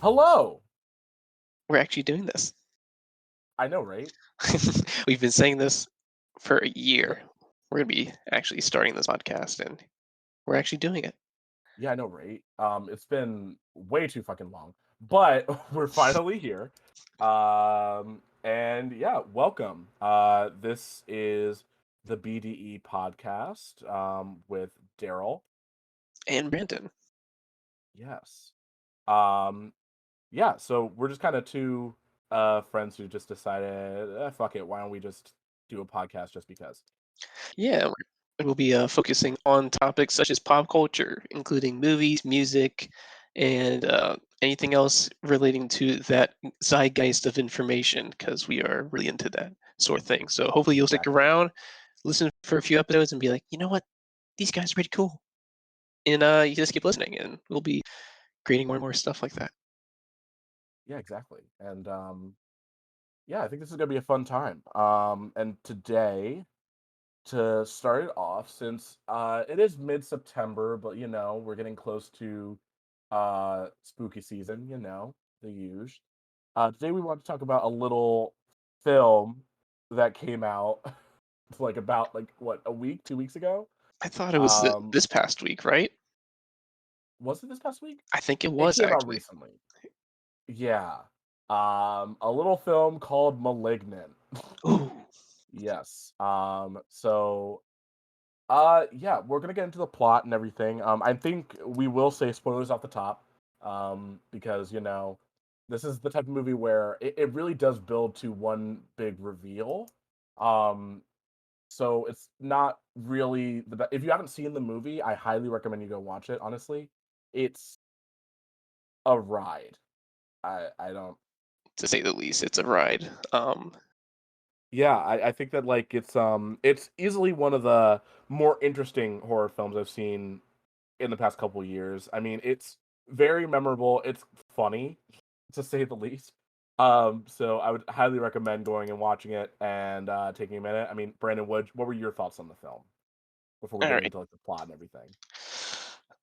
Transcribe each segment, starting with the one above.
Hello. We're actually doing this. I know, right? We've been saying this for a But year. We're going to be actually starting this podcast and we're actually doing it. yeah, I know, right? It's been way too fucking long, but we're finally here. And yeah, welcome. This is the BDE podcast. With Daryl. And Brandon. Yes. Um, yeah. So we're just kind of two friends who just decided, fuck it. Why don't we just do a podcast just because? Yeah, and we'll be focusing on topics such as pop culture, including movies, music, and anything else relating to that zeitgeist of information because we are really into that sort of thing. So hopefully you'll stick Exactly. around, listen for a few episodes, and be like, you know what? These guys are pretty cool. And you just keep listening, and we'll be creating more and more stuff like that. Yeah, exactly. And yeah, I think this is gonna be a fun time. And today, to start it off, since it is mid-September, but we're getting close to spooky season, the huge. Today we want to talk about a little film that came out like about like what, a week, 2 weeks ago. I thought it was Um, this past week, right? was it this past week? I think it It was came out actually. recently. Yeah. A little film called Malignant. Ooh, Yes. Yeah, we're gonna get into the plot and everything. I think we will say spoilers off the top, because this is the type of movie where it really does build to one big reveal. Um, so it's not really if you haven't seen the movie, I highly recommend you go watch it. Honestly, it's a ride. I don't. to say the least, it's a ride. Yeah, I think that like it's easily one of the more interesting horror films I've seen in the past couple years. I mean, it's very memorable. It's funny, to say the least. So I would highly recommend going and watching it and taking a minute. I mean, Brandon, what were your thoughts on the film before we All get right. into like the plot and everything?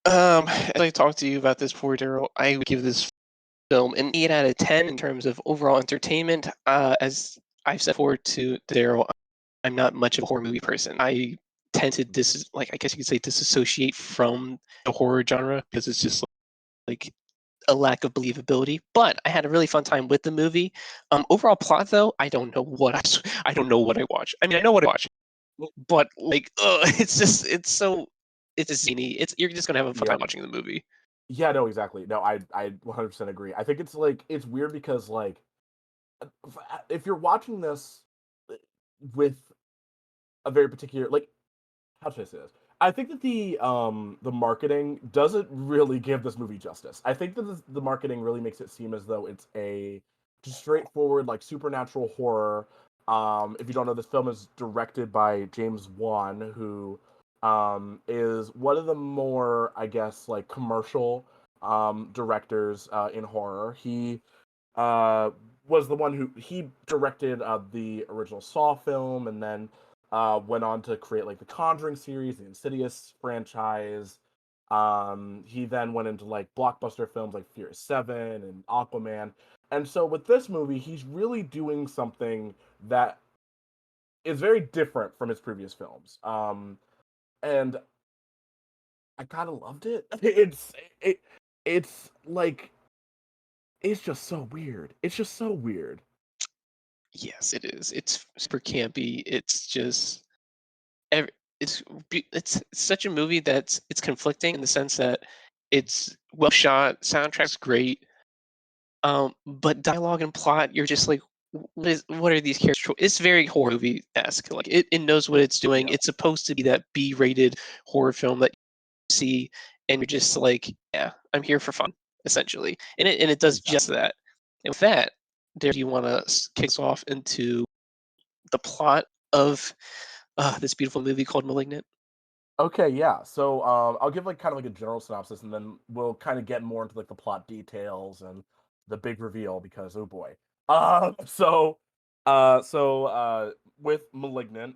As I talked to you about this before, Daryl, I would give this film an 8 out of 10 in terms of overall entertainment. As I've said before to Daryl, I'm not much of a horror movie person. I tend to I guess you could say disassociate from the horror genre because it's just like a lack of believability. But I had a really fun time with the movie. Overall plot though, I don't know what I watch. I mean, I know what I watch, but like, it's so it's zany. It's You're just gonna have a fun time Yep. watching the movie. Yeah, no, exactly. No, I 100% agree. I think it's like it's weird because like if you're watching this with a very particular like how should I say this? I think that the marketing doesn't really give this movie justice. I think that the marketing really makes it seem as though it's a just straightforward like supernatural horror. If you don't know, this film is directed by James Wan, who is one of the more, I guess, like commercial directors in horror. He uh, was the one who he directed the original Saw film, and then went on to create like the Conjuring series, the Insidious franchise. He then went into like blockbuster films like Fear 7 and Aquaman. And so with this movie, he's really doing something that is very different from his previous films. And I kind of loved it. It it's like it's just so weird. It's just so weird. Yes, it is. It's super campy. It's just ev- it's such a movie that's it's conflicting in the sense that it's well shot, soundtrack's great, but dialogue and plot, you're just like, what are these characters? It's very horror movie esque. Like it knows what it's doing. Yeah, It's supposed to be that B-rated horror film that you see, and you're just like, yeah, I'm here for fun, essentially, and it does just exactly. that. And with that, do you want to kick us off into the plot of this beautiful movie called *Malignant*? Okay, yeah. So I'll give like kind of like a general synopsis, and then we'll kind of get more into like the plot details and the big reveal because oh boy. Uh, so with Malignant.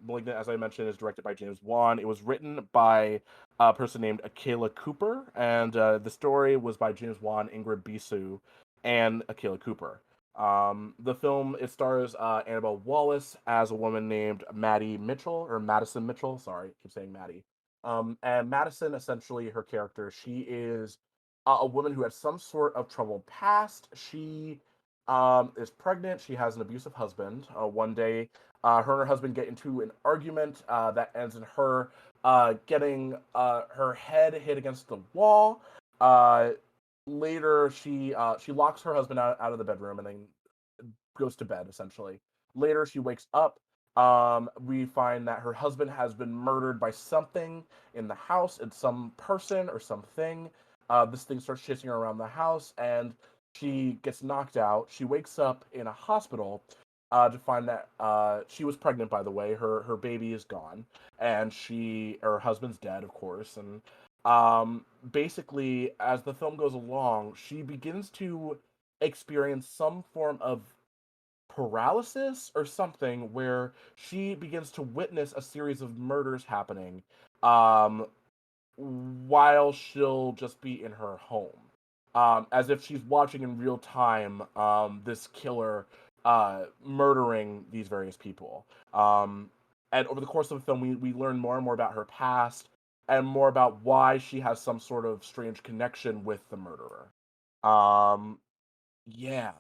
Malignant, as I mentioned, is directed by James Wan. It was written by a person named Akela Cooper, and the story was by James Wan, Ingrid Bisu, and Akela Cooper. The film, it stars Annabelle Wallace as a woman named Maddie Mitchell, or Madison Mitchell. Sorry, I keep saying Maddie. And Madison, essentially, her character, she is a woman who has some sort of troubled past. She is pregnant. She has an abusive husband. One day, her and her husband get into an argument that ends in her getting her head hit against the wall. Uh, Later, she locks her husband out of the bedroom and then goes to bed. Essentially, later she wakes up. We find that her husband has been murdered by something in the house. It's some person or something. This thing starts chasing her around the house, and she gets knocked out. She wakes up in a hospital to find that she was pregnant. By the way, her baby is gone, and her husband's dead, of course. And basically, as the film goes along, she begins to experience some form of paralysis or something where she begins to witness a series of murders happening um, while she'll just be in her home. As if she's watching in real time this killer murdering these various people. And over the course of the film, we learn more and more about her past and more about why she has some sort of strange connection with the murderer. Um, yeah.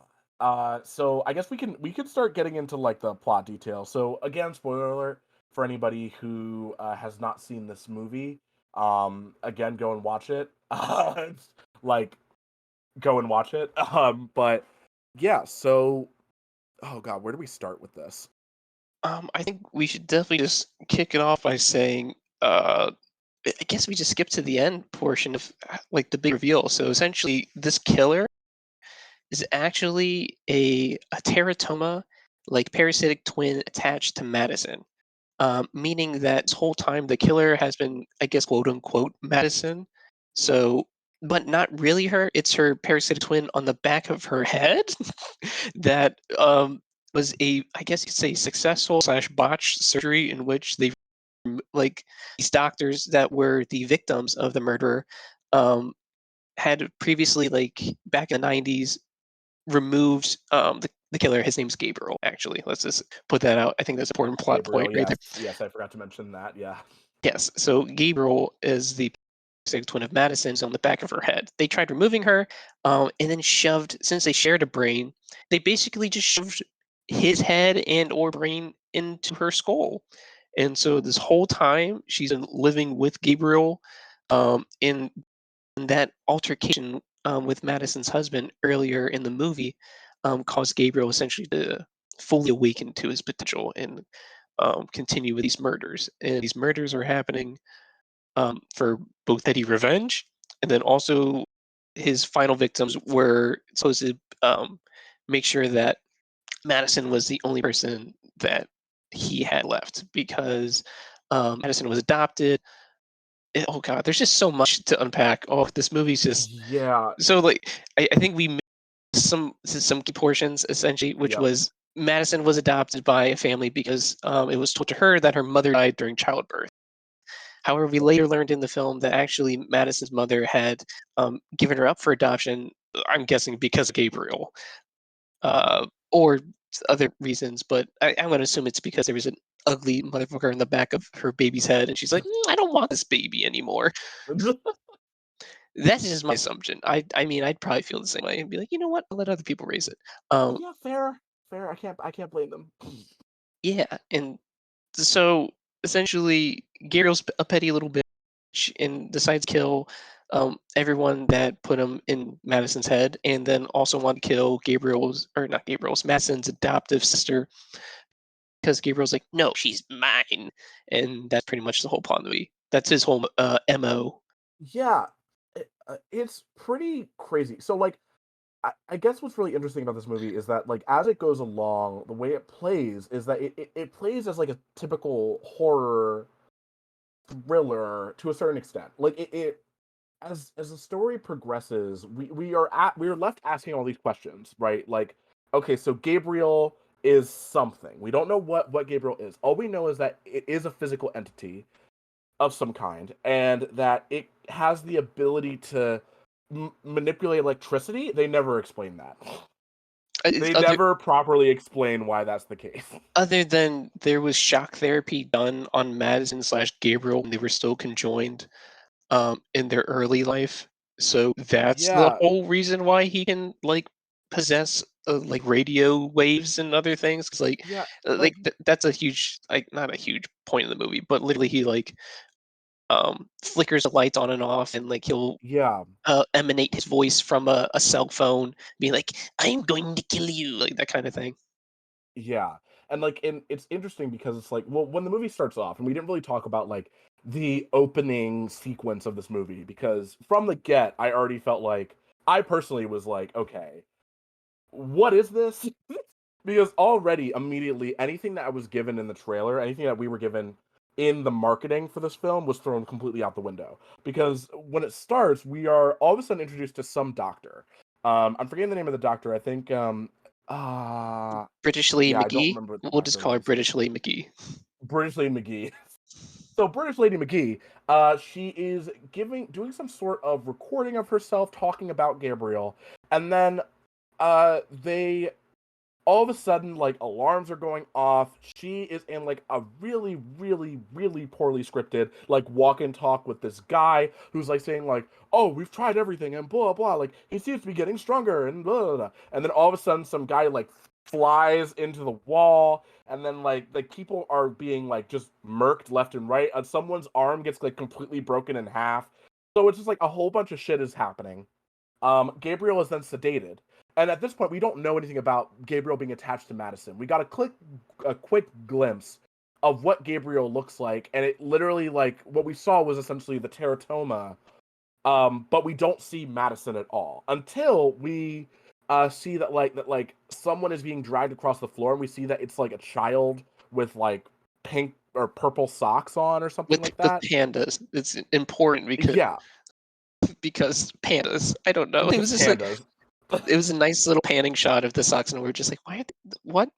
So I guess we can start getting into like the plot details. So again, spoiler alert for anybody who has not seen this movie. Again, go and watch it. Like go and watch it. But yeah. So oh god, where do we start with this? I think we should definitely just kick it off by saying, I guess we just skip to the end portion of like the big reveal. So essentially, this killer is actually a teratoma, like parasitic twin attached to Madison. Meaning that this whole time the killer has been, I guess, quote unquote, Madison. So, but not really her. It's her parasitic twin on the back of her head that was a, I guess you could say, successful slash botched surgery in which they, like, these doctors that were the victims of the murderer um, had previously, like, back in the 90s, removed the killer. His name's Gabriel, actually. Let's just put that out. I think that's an important plot point Gabriel, right there. yes, yes, I forgot to mention that. Yeah. Yes. So Gabriel is the parasitic twin of Madison's on the back of her head. They tried removing her, and then shoved. Since they shared a brain, they basically just shoved his head and or brain into her skull. And so this whole time she's been living with Gabriel, in that altercation with Madison's husband earlier in the movie caused Gabriel essentially to fully awaken to his potential and continue with these murders. And these murders are happening for both petty revenge, and then also his final victims were supposed to make sure that Madison was the only person that he had left because Madison was adopted. Oh god, there's just so much to unpack. Oh, this movie's just Yeah. so like I think we missed some key portions essentially, which Yep. was Madison was adopted by a family because it was told to her that her mother died during childbirth. However, we later learned in the film that actually Madison's mother had given her up for adoption. I'm guessing because of Gabriel, Mhm. or other reasons, but I'm going to assume it's because there was an ugly motherfucker in the back of her baby's head, and she's like, I don't want this baby anymore." That's just my assumption. I mean, I'd probably feel the same way and be like, you know what? I'll let other people raise it. Yeah, fair. Fair. I can't blame them. Yeah, and so essentially, Gabriel's a petty little bitch and decides to kill everyone that put him in Madison's head, and then also want to kill Gabriel's, or not Gabriel's, Madison's adoptive sister, because Gabriel's like, no, she's mine, and that's pretty much the whole plot of the movie. That's his whole mo. Yeah, it's pretty crazy. So like I guess what's really interesting about this movie is that like as it goes along, the way it plays is that it plays as like a typical horror thriller to a certain extent. Like it as the story progresses, we are left asking all these questions, right? Like, okay, so Gabriel is something. We don't know what Gabriel is. All we know is that it is a physical entity of some kind, and that it has the ability to manipulate electricity. They never explain that. They Other never properly explain why that's the case. other than there was shock therapy done on Madison slash Gabriel when they were still conjoined in their early life. So that's the Yeah, whole reason why he can like possess like radio waves and other things. Cause yeah, like that's a huge like not a huge point in the movie, but literally he like flickers the lights on and off, and like he'll yeah, emanate his voice from a cell phone, being like, "I'm going to kill you," like that kind of thing. yeah. And it's interesting because it's like, well, when the movie starts off, and we didn't really talk about like the opening sequence of this movie, because from the get, I already felt like I personally was like, okay, what is this? Because already immediately anything that I was given in the trailer, anything that we were given in the marketing for this film was thrown completely out the window. Because when it starts, we are all of a sudden introduced to some doctor. I'm forgetting the name of the doctor. I think uh British Lee yeah, I don't McGee. remember what the We'll just doctor call her was. British Lee McGee. British Lady McGee. So British Lady McGee, she is doing some sort of recording of herself talking about Gabriel, and then they all of a sudden, like, alarms are going off. She is in like a really, really, really poorly scripted like walk and talk with this guy who's like saying like, "Oh, we've tried everything and blah blah." Like he seems to be getting stronger and blah blah. Blah. And then all of a sudden, some guy like flies into the wall, and then like people are being like just murked left and right. And someone's arm gets like completely broken in half. So it's just like a whole bunch of shit is happening. Gabriel is then sedated, and at this point, we don't know anything about Gabriel being attached to Madison. We got a quick glimpse of what Gabriel looks like, and it literally like what we saw was essentially the teratoma. But we don't see Madison at all until we see that someone is being dragged across the floor, and we see that it's like a child with like pink or purple socks on or something like With that. pandas. It's important Yeah, because pandas. I don't know. It because was just like pandas. it was a nice little panning shot of the socks, and we were just like, why? What?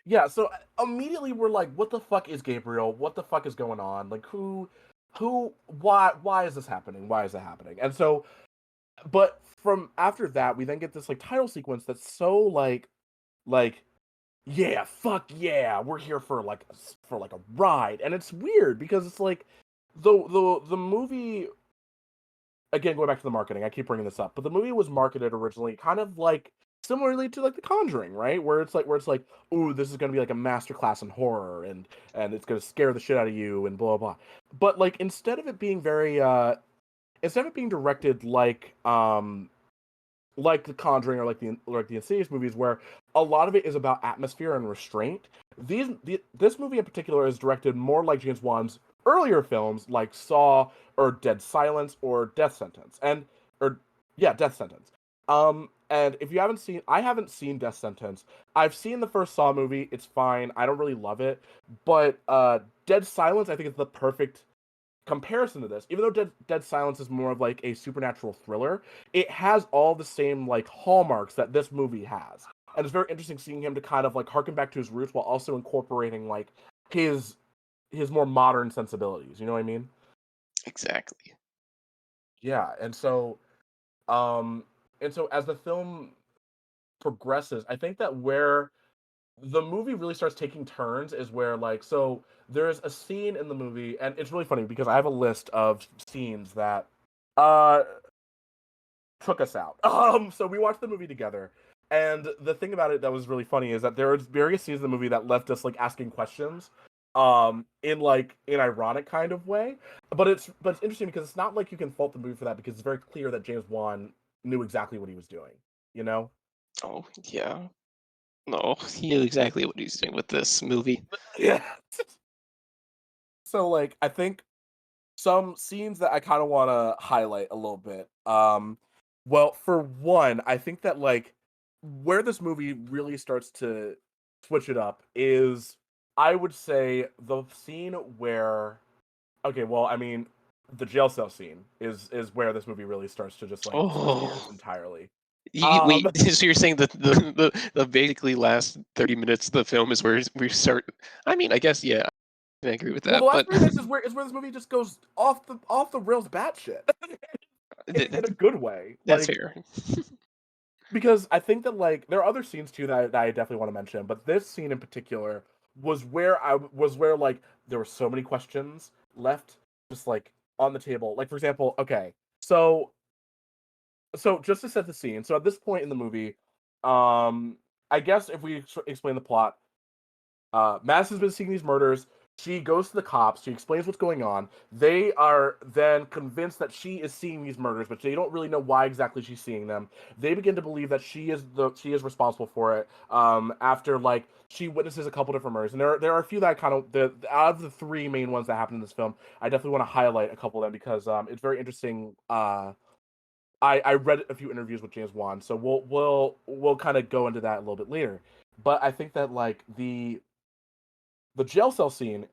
Yeah, so immediately we're like, what the fuck is Gabriel? What the fuck is going on? Like why is this happening? Why is it happening? And so but from after that, we then get this like title sequence that's so like yeah, fuck yeah, we're here for like a ride. And it's weird because it's like the movie, again, going back to the marketing, I keep bringing this up, but the movie was marketed originally kind of like similarly to like The Conjuring, right? Where it's like, ooh, this is gonna be like a masterclass in horror, and it's gonna scare the shit out of you, and blah blah. But like instead of it being directed like The Conjuring or like the Insidious movies, where a lot of it is about atmosphere and restraint. This movie in particular is directed more like James Wan's earlier films, like Saw or Dead Silence or Death Sentence, or yeah, Death Sentence. And if you haven't seen, I haven't seen Death Sentence. I've seen the first Saw movie. It's fine. I don't really love it, but Dead Silence, I think, is the perfect comparison to this. Even though Dead Silence is more of like a supernatural thriller, it has all the same like hallmarks that this movie has. And it's very interesting seeing him to kind of like harken back to his roots while also incorporating like his his more modern sensibilities. You know what I mean? Exactly. Yeah. Um and so as the film progresses, I think that where the movie really starts taking turns is where like so there's a scene in the movie, and it's really funny because I have a list of scenes that uh took us out. So we watched the movie together, and the thing about it that was really funny is that there was various scenes in the movie that left us like asking questions, in like an ironic kind of way. But it's interesting because it's not like you can fault the movie for that because it's very clear that James Wan knew exactly what he was doing. You know? Oh yeah. No, he knew exactly what he was doing with this movie. Yeah. So like I think some scenes that I kind of want to highlight a little bit. Well, for one, I think that like where this movie really starts to switch it up is, I would say, the scene where, okay, well, I mean, the jail cell scene is where this movie really starts to just like switch gears Oh entirely. Um, wait, so you're saying that the basically last 30 minutes of the film is where we start? I mean, I guess yeah, I can agree with well, the that, last but 3 minutes is where this movie just goes off the rails batshit in a that's good way. that's Like, fair. because I think that like there are other scenes too that I definitely want to mention, but this scene in particular was where like there were so many questions left just like on the table. Like for example, okay, so just to set the scene, so at this point in the movie, um, I guess if we explain the plot, Madison's been seeing these murders. She goes to the cops. She explains what's going on. They are then convinced that she is seeing these murders, but they don't really know why exactly she's seeing them. They begin to believe that she is responsible for it. After like she witnesses a couple different murders, and there are a few that I kind of out of the three main ones that happen in this film, I definitely want to highlight a couple of them because it's very interesting. I read a few interviews with James Wan, so we'll kind of go into that a little bit later. But I think that like the jail cell scene,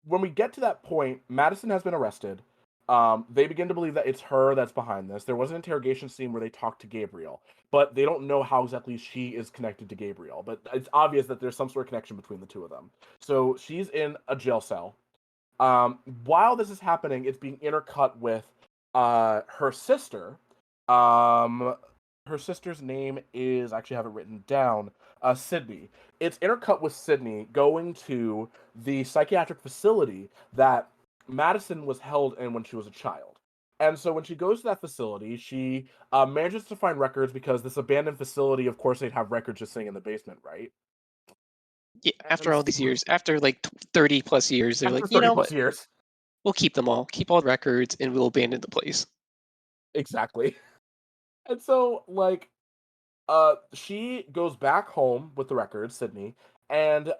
when we get to that point, Madison has been arrested. They begin to believe that it's her that's behind this. There was an interrogation scene where they talk to Gabriel, but they don't know how exactly she is connected to Gabriel. But it's obvious that there's some sort of connection between the two of them. So she's in a jail cell. While this is happening, it's being intercut with her sister. Um, her sister's name is, I actually have it written down, Sydney. It's intercut with Sydney going to the psychiatric facility that Madison was held in when she was a child. And so when she goes to that facility, she manages to find records because this abandoned facility, of course, they'd have records just sitting in the basement, right? Yeah, after And all these years, after like 30 plus years, they're after like, you 30 know plus what? years, We'll keep them all, keep all the records, and we'll abandon the place. exactly. And so, like, she goes back home with the records, Sydney, and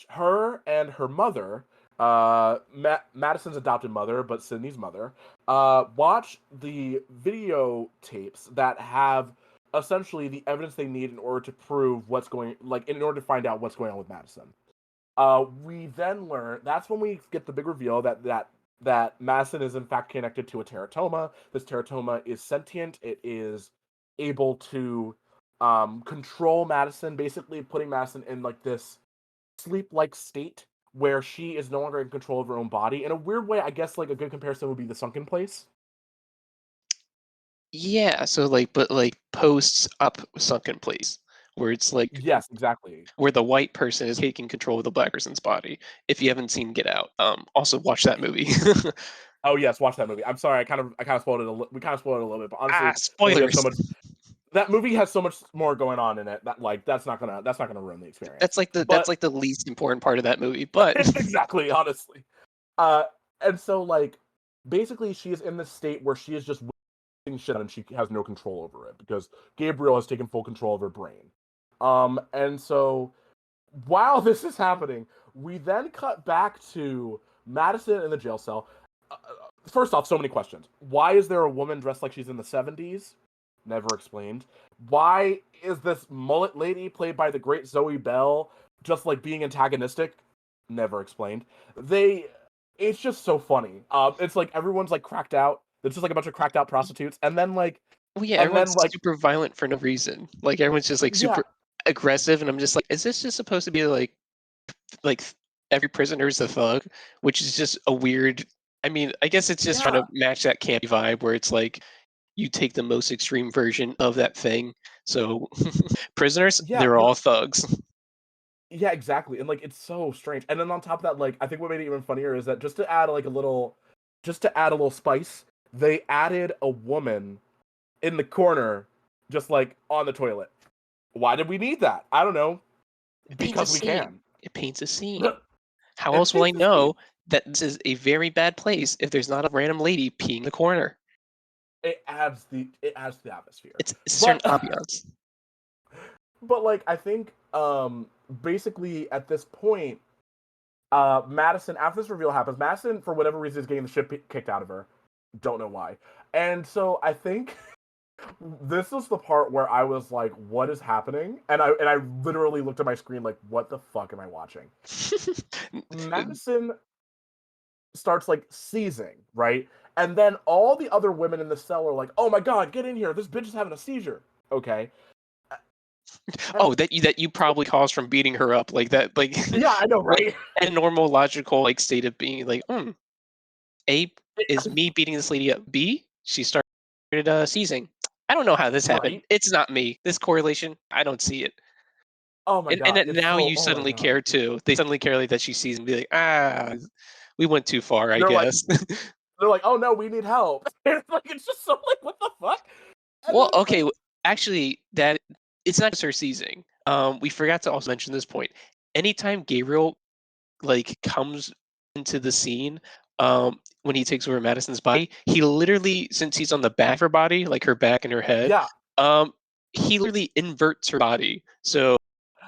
her and her mother, Madison's adopted mother, but Sydney's mother, watch the videotapes that have essentially the evidence they need in order to prove what's going, like, in order to find out what's going on with Madison. We then learn that's when we get the big reveal that Madison is in fact connected to a teratoma. This teratoma is sentient. It is able to control Madison, basically putting Madison in like this sleep-like state where she is no longer in control of her own body. In a weird way, I guess like a good comparison would be the sunken place. Yeah, so like, but like posts up sunken place, where it's like Yes, exactly. where the white person is taking control of the black person's body. If you haven't seen Get Out, also watch that movie. Oh yes, watch that movie. I'm sorry, I kind of spoiled it. We kind of spoiled it a little bit, but honestly, that movie has Spoilers. so much. That movie has so much more going on in it that like that's not gonna ruin the experience. That's But like the least important part of that movie, but exactly, honestly. Uh, and so like basically she is in this state where she is just witnessing shit and she has no control over it because Gabriel has taken full control of her brain. And so while this is happening, we then cut back to Madison in the jail cell. First off, so many questions. Why is there a woman dressed like she's in the 70s? Never explained. Why is this mullet lady played by the great Zoe Bell just like being antagonistic? Never explained. They it's just so funny. It's like everyone's like cracked out. It's just like a bunch of cracked out prostitutes, well, yeah, and then everyone's like super violent for no reason. Like everyone's just like yeah, super aggressive, and I'm just like, is this just supposed to be like every prisoner is a thug, which is just a weird. I mean, I guess it's just trying yeah, to match that campy vibe where it's like you take the most extreme version of that thing. So prisoners, yeah, they're but all thugs. yeah, exactly. And like it's so strange. And then on top of that, like I think what made it even funnier is that just to add a little spice, they added a woman in the corner, just like on the toilet. Why did we need that? I don't know. It paints a Because we scene. can. It paints a scene. How It else will I paints a scene. know that this is a very bad place if there's not a random lady peeing in the corner? It adds the atmosphere. It's a certain But ambiance. but like I think basically at this point Madison, after this reveal happens, Madison for whatever reason is getting the shit kicked out of her. Don't know why. And so I think this is the part where I was like, "What is happening?" And I literally looked at my screen like, "What the fuck am I watching?" Madison starts like seizing, right? And then all the other women in the cell are like, "Oh my god, get in here! This bitch is having a seizure." Okay. And Oh, that you probably caused from beating her up like that, like yeah, I know, like right? a normal logical like state of being like, A is me beating this lady up. B, she started seizing. I don't know how this happened. Right? It's not me. This correlation, I don't see it. Oh my And god, then it's now so you oh my suddenly god. care too. They suddenly care like that she sees and be like, we went too far, I They're like guess. they're like, "Oh no, we need help." It's just so like, what the fuck? And Well, then okay, like actually, that it's not just her seizing. We forgot to also mention this point. Anytime Gabriel like comes into the scene, when he takes over Madison's body, he literally, since he's on the back of her body, like her back and her head, yeah, um, he literally inverts her body. So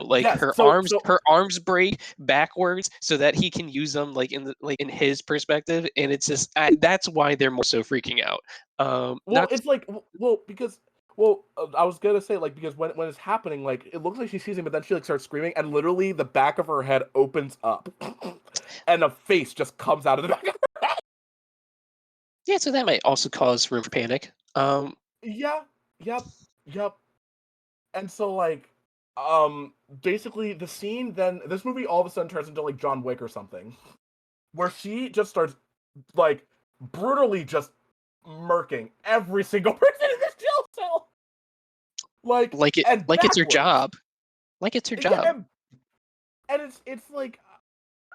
like yes. her So arms so her arms break backwards so that he can use them like in his perspective, and it's just that's why they're more so freaking out. well, Not it's like well because well, I was gonna say like because when it's happening, like it looks like she sees him, but then she like starts screaming, and literally the back of her head opens up, and a face just comes out of the back of her head. Yeah, so that might also cause room for panic. Yeah, yep, yep. And so like, basically the scene then this movie all of a sudden turns into like John Wick or something, where she just starts like brutally just murking every single person in this jail cell, like and Like it's her backwards. job. Like it's her Yeah, job. and it's like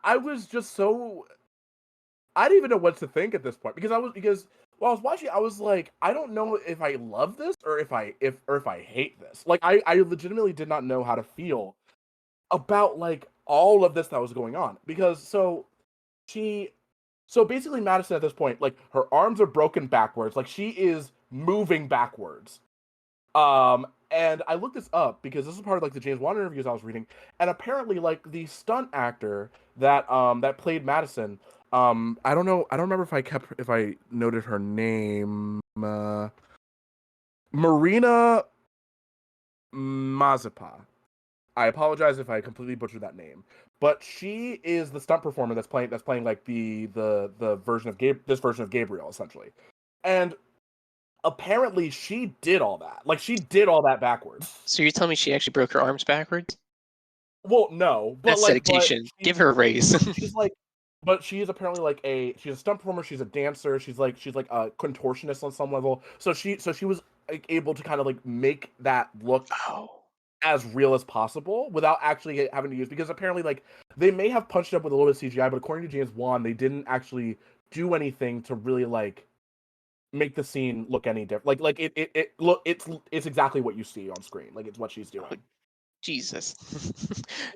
I was just so I didn't even know what to think at this point because while I was watching, I was like, I don't know if I love this or if I hate this. Like I legitimately did not know how to feel about like all of this that was going on because she so basically Madison at this point like her arms are broken backwards like she is moving backwards. And I looked this up because this is part of like the James Wan interviews I was reading, and apparently like the stunt actor that played Madison, I don't remember if I noted her name, Marina Mazepa. I apologize if I completely butchered that name, but she is the stunt performer that's playing like the version of this version of Gabriel essentially, and apparently she did all that. Like she did all that backwards. So you're telling me she actually broke her arms backwards? Well, no, That's but dedication. Give her a raise. she's like but she is apparently like she's a stunt performer, she's a dancer, she's like a contortionist on some level. So she was like able to kind of like make that look Oh. as real as possible without actually having to use because apparently like they may have punched up with a little bit of CGI, but according to James Wan, they didn't actually do anything to really like make the scene look any different. Like it look it's exactly what you see on screen. Like it's what she's Oh, doing. Jesus.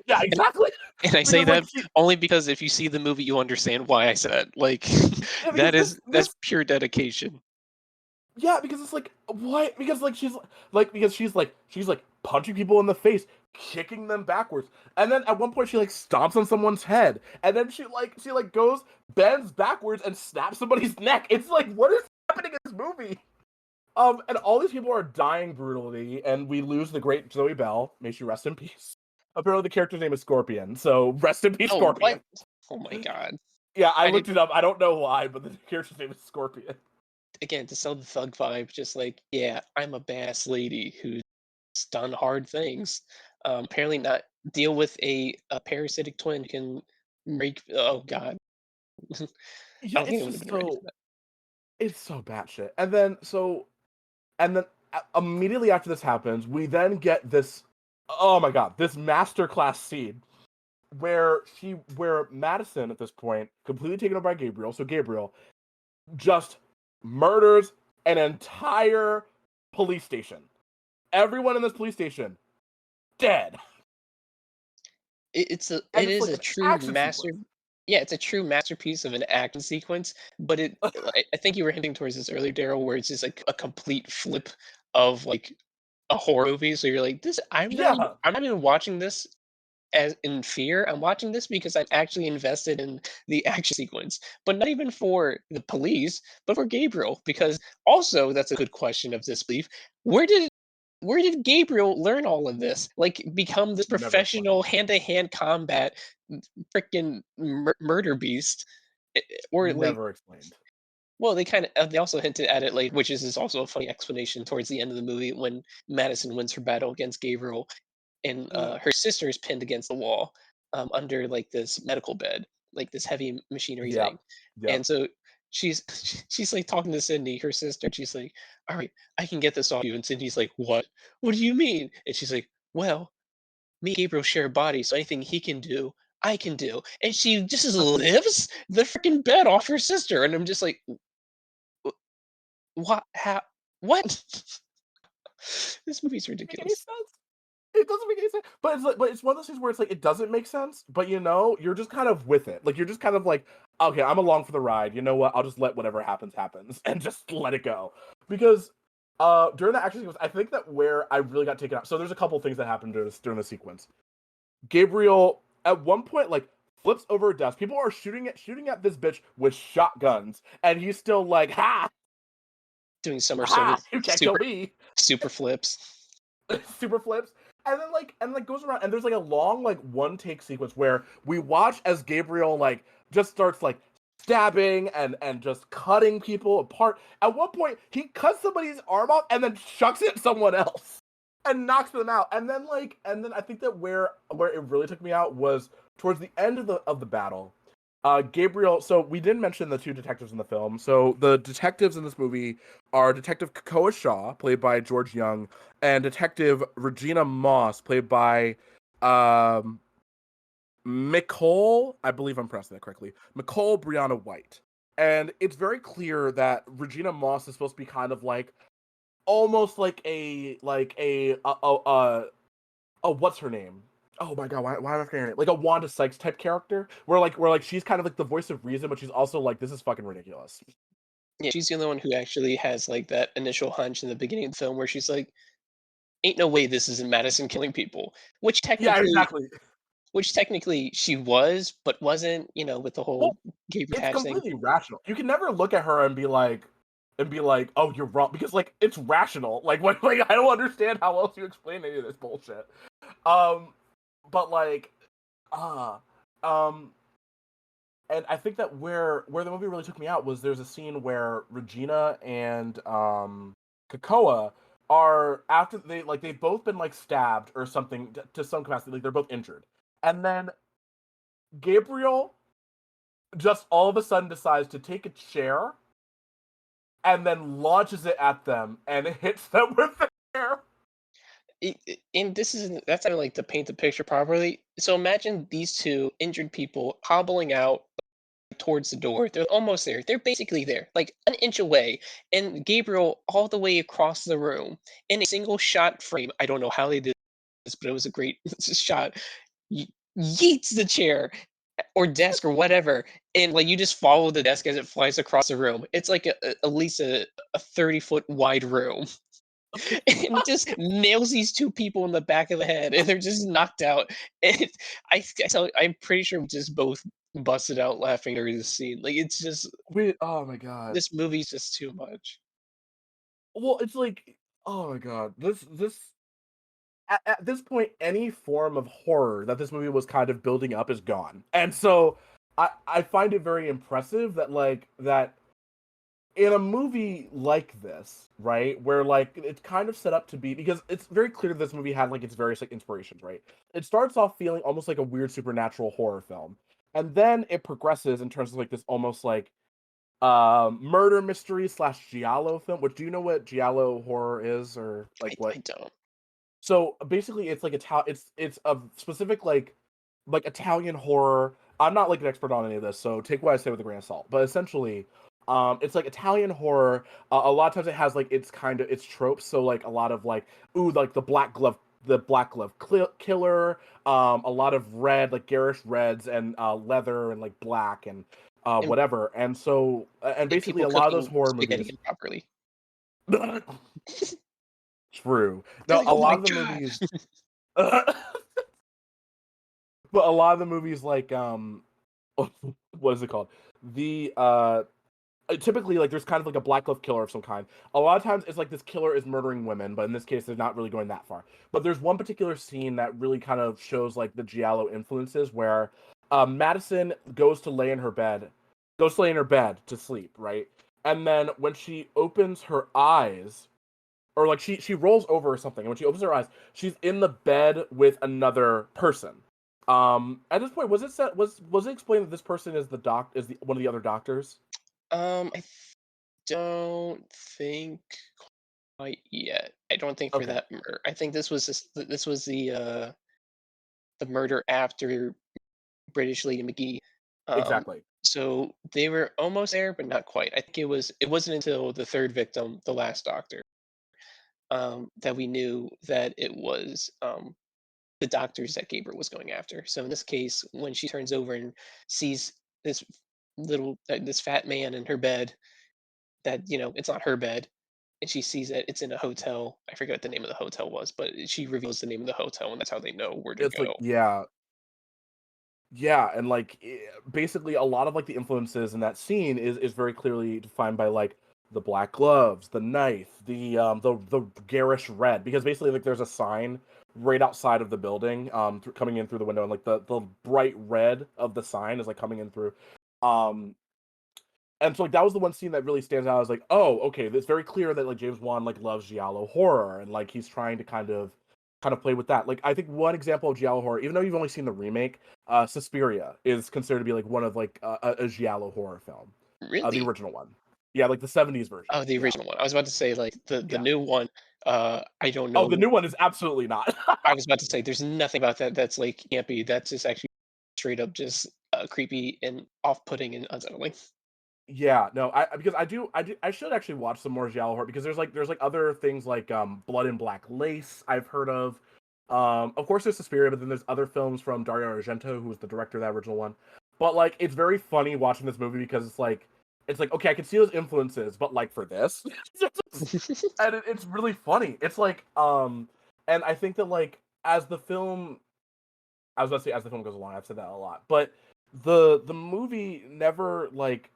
Yeah, and, exactly. and I say Because like that only because if you see the movie, you understand why I said it. Like yeah, because that's this pure dedication. yeah, because it's like what? Because like she's like punching people in the face, kicking them backwards, and then at one point she like stomps on someone's head, and then she like goes bends backwards and snaps somebody's neck. It's like what is happening in this movie? And all these people are dying brutally, and we lose the great Zoe Bell. May she rest in peace. Apparently, the character's name is Scorpion, so rest in peace, Oh, what? Scorpion. Oh my god. Yeah, I I did looked it up. I don't know why, but the character's name is Scorpion. again to sell the thug vibe, just like, yeah, I'm a badass lady who's done hard things. Apparently not deal with a parasitic twin who can break oh god. I Yeah, don't think I it's would have just been ready for so that. it's so batshit. And then immediately after this happens, we then get this. Oh my god, this masterclass scene where Madison at this point completely taken over by Gabriel. So Gabriel just murders an entire police station. Everyone in this police station dead, It and it's is like a an true action master sequence. yeah, it's a true masterpiece of an action sequence, but I think you were hinting towards this earlier, Daryl, where it's just like a complete flip of like a horror movie. So you're like, this Yeah, I'm not even watching this as in fear. I'm watching this because I'm actually invested in the action sequence, but not even for the police, but for Gabriel. Because also, that's a good question of disbelief. Where did where did Gabriel learn all of this? Like, become this never professional explained. hand-to-hand combat freaking murder beast, or like Never explained. Well, they also hinted at it like, which is also a funny explanation towards the end of the movie when Madison wins her battle against Gabriel, and Mm, her sister is pinned against the wall, under like this medical bed, like this heavy machinery yep, thing, yep. and so she's she's like talking to Cindy, her sister, and she's like, "All right, I can get this off you," and Cindy's like, "What? What do you mean?" And she's like, "Well, me and Gabriel share a body, so anything he can do, I can do," and she just lifts the freaking bed off her sister, and I'm just like, what? How? What? This movie's Make any ridiculous. sense? It doesn't make any sense. But it's like, but it's one of those things where it's like it doesn't make sense, but you're just kind of with it. Like you're just kind of like, okay, I'm along for the ride. You know what? I'll just let whatever happens happens and just let it go. Because during the action sequence, I think that where I really got taken out. So there's a couple things that happened during the sequence. Gabriel at one point like flips over a desk. People are shooting at this bitch with shotguns, and he's still like, ha Doing somersault ha, with you can't kill super me. super flips. Super flips, and then goes around, and there's like a long like one take sequence where we watch as Gabriel like just starts like stabbing and just cutting people apart. At one point he cuts somebody's arm off and then chucks it at someone else and knocks them out. And then I think that where it really took me out was towards the end of the battle. Gabriel. So we didn't mention the two detectives in the film. So the detectives in this movie are Detective Kakoa Shaw, played by George Young, and Detective Regina Moss, played by um, Nicole. I believe I'm pronouncing that correctly. Nicole Brianna White. And it's very clear that Regina Moss is supposed to be kind of like almost like a what's her name? Oh my god, why am I forgetting it? Like a Wanda Sykes type character, where she's kind of like the voice of reason, but she's also like, this is fucking ridiculous. Yeah, she's the only one who actually has like that initial hunch in the beginning of the film where she's like, "Ain't no way this isn't Madison killing people," which Yeah, technically, exactly. which technically she was, but wasn't. You know, with the Well, whole Gabriel it's Hatch thing. completely rational. You can never look at her and be like, oh, you're wrong, because like it's rational. Like what? Like I don't understand how else you explain any of this bullshit. Um, but like, ah, um, and I think that where the movie really took me out was there's a scene where Regina and Kakoa are after they've both been like stabbed or something to some capacity, like they're both injured, and then Gabriel just all of a sudden decides to take a chair and then launches it at them and it hits them with the chair. And this is that's how like to paint the picture properly. So imagine these two injured people hobbling out towards the door. They're almost there. They're basically there, like an inch away. And Gabriel all the way across the room in a single shot frame. I don't know how they did this, but it was a great shot. ye- Yeets the chair or desk or whatever, and like you just follow the desk as it flies across the room. It's like at least a 30-foot wide room, and just nails these two people in the back of the head, and they're just knocked out. And I'm pretty sure we just both busted out laughing during this scene. Like it's just Oh my god. this movie's just too much. Well, it's like, oh my god, this at this point, any form of horror that this movie was kind of building up is gone, and so I find it very impressive that that in a movie like this, right, where like it's kind of set up to be, because it's very clear this movie had like its various like inspirations, right? It starts off feeling almost like a weird supernatural horror film, and then it progresses in terms of like this almost like murder mystery slash giallo film. Which, do you know what giallo horror is, or like I what? don't. So basically, it's like it's a specific like Italian horror. I'm not like an expert on any of this, so take what I say with a grain of salt. But essentially, it's like Italian horror. A lot of times it has like its kind of its tropes. So like a lot of like, ooh, like the black glove killer. A lot of red, like garish reds and leather and like black and And, whatever. And so and and basically people a lot of those cooking horror spaghetti movies. improperly. True. They're No, like, a oh lot my of the god. movies. But a lot of the movies like what is it called? The typically like there's kind of like a black glove killer of some kind. A lot of times it's like this killer is murdering women, but in this case they're not really going that far. But there's one particular scene that really kind of shows like the giallo influences where Madison goes to lay in her bed to sleep, right? and then when she opens her eyes, or like she rolls over or something, and when she opens her eyes, she's in the bed with another person. At this point, was it said was it explained that this person is one of the other doctors? I don't think quite yet. I don't think for Okay, that murder. I think this was the murder after British Lady McGee. Um, exactly. so they were almost there, but not quite. I think it wasn't until the third victim, the last doctor, that we knew that it was the doctors that Gabriel was going after. So in this case, when she turns over and sees this this fat man in her bed, that it's not her bed, and she sees that it's in a hotel. I forget what the name of the hotel was, but she reveals the name of the hotel, and that's how they know where to It's like go. yeah, and like basically a lot of like the influences in that scene is very clearly defined by like the black gloves, the knife, the garish red, because basically like there's a sign right outside of the building coming in through the window, and like the bright red of the sign is like coming in through. Um and so like that was the one scene that really stands out. I was like, oh, okay, it's very clear that like James Wan like loves giallo horror, and like he's trying to kind of play with that. Like I think one example of giallo horror, even though you've only seen the remake, Suspiria is considered to be like one of like a giallo horror film, the Really? original one. Yeah, like the '70s version. Oh, the Yeah, original one. I was about to say like the yeah. new one. I don't Oh, the know. new one is absolutely not. I was about to say there's nothing about that that's like campy. That's just actually straight up just creepy and off-putting and unsettling. Yeah, no, because I should actually watch some more giallo horror, because there's like other things like Blood and Black Lace I've heard of. Of course there's Suspiria, but then there's other films from Dario Argento, who was the director of that original one. But like it's very funny watching this movie, because it's like okay, I can see those influences, but like for this, and it's really funny. It's like and I think that like as the film, I was about to say as the film goes along, I've said that a lot, but the movie never like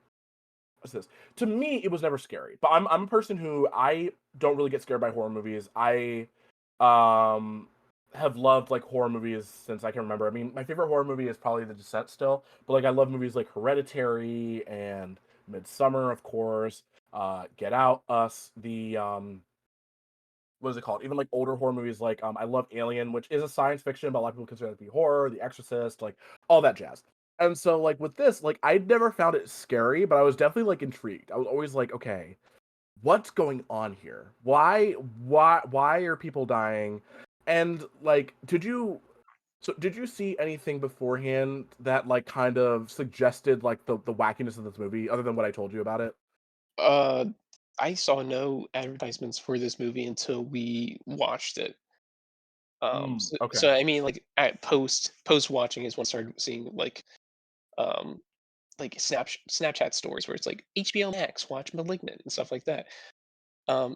what's this? To me, it was never scary. But I'm a person who I don't really get scared by horror movies. I um have loved like horror movies since I can remember. I mean, my favorite horror movie is probably The Descent still, but like I love movies like Hereditary and Midsummer, of course. Get Out, Us, the what is it called? Even like older horror movies like I love Alien, which is a science fiction, but a lot of people consider it to be horror, The Exorcist, like all that jazz. And so like with this, like I never found it scary, but I was definitely like intrigued. I was always like, okay, what's going on here? Why are people dying? And like did you see anything beforehand that like kind of suggested like the wackiness of this movie other than what I told you about it? Uh, I saw no advertisements for this movie until we watched it. Okay. So I mean, like at post watching is when I started seeing um like Snapchat stories where it's like HBO Max, watch Malignant and stuff like that.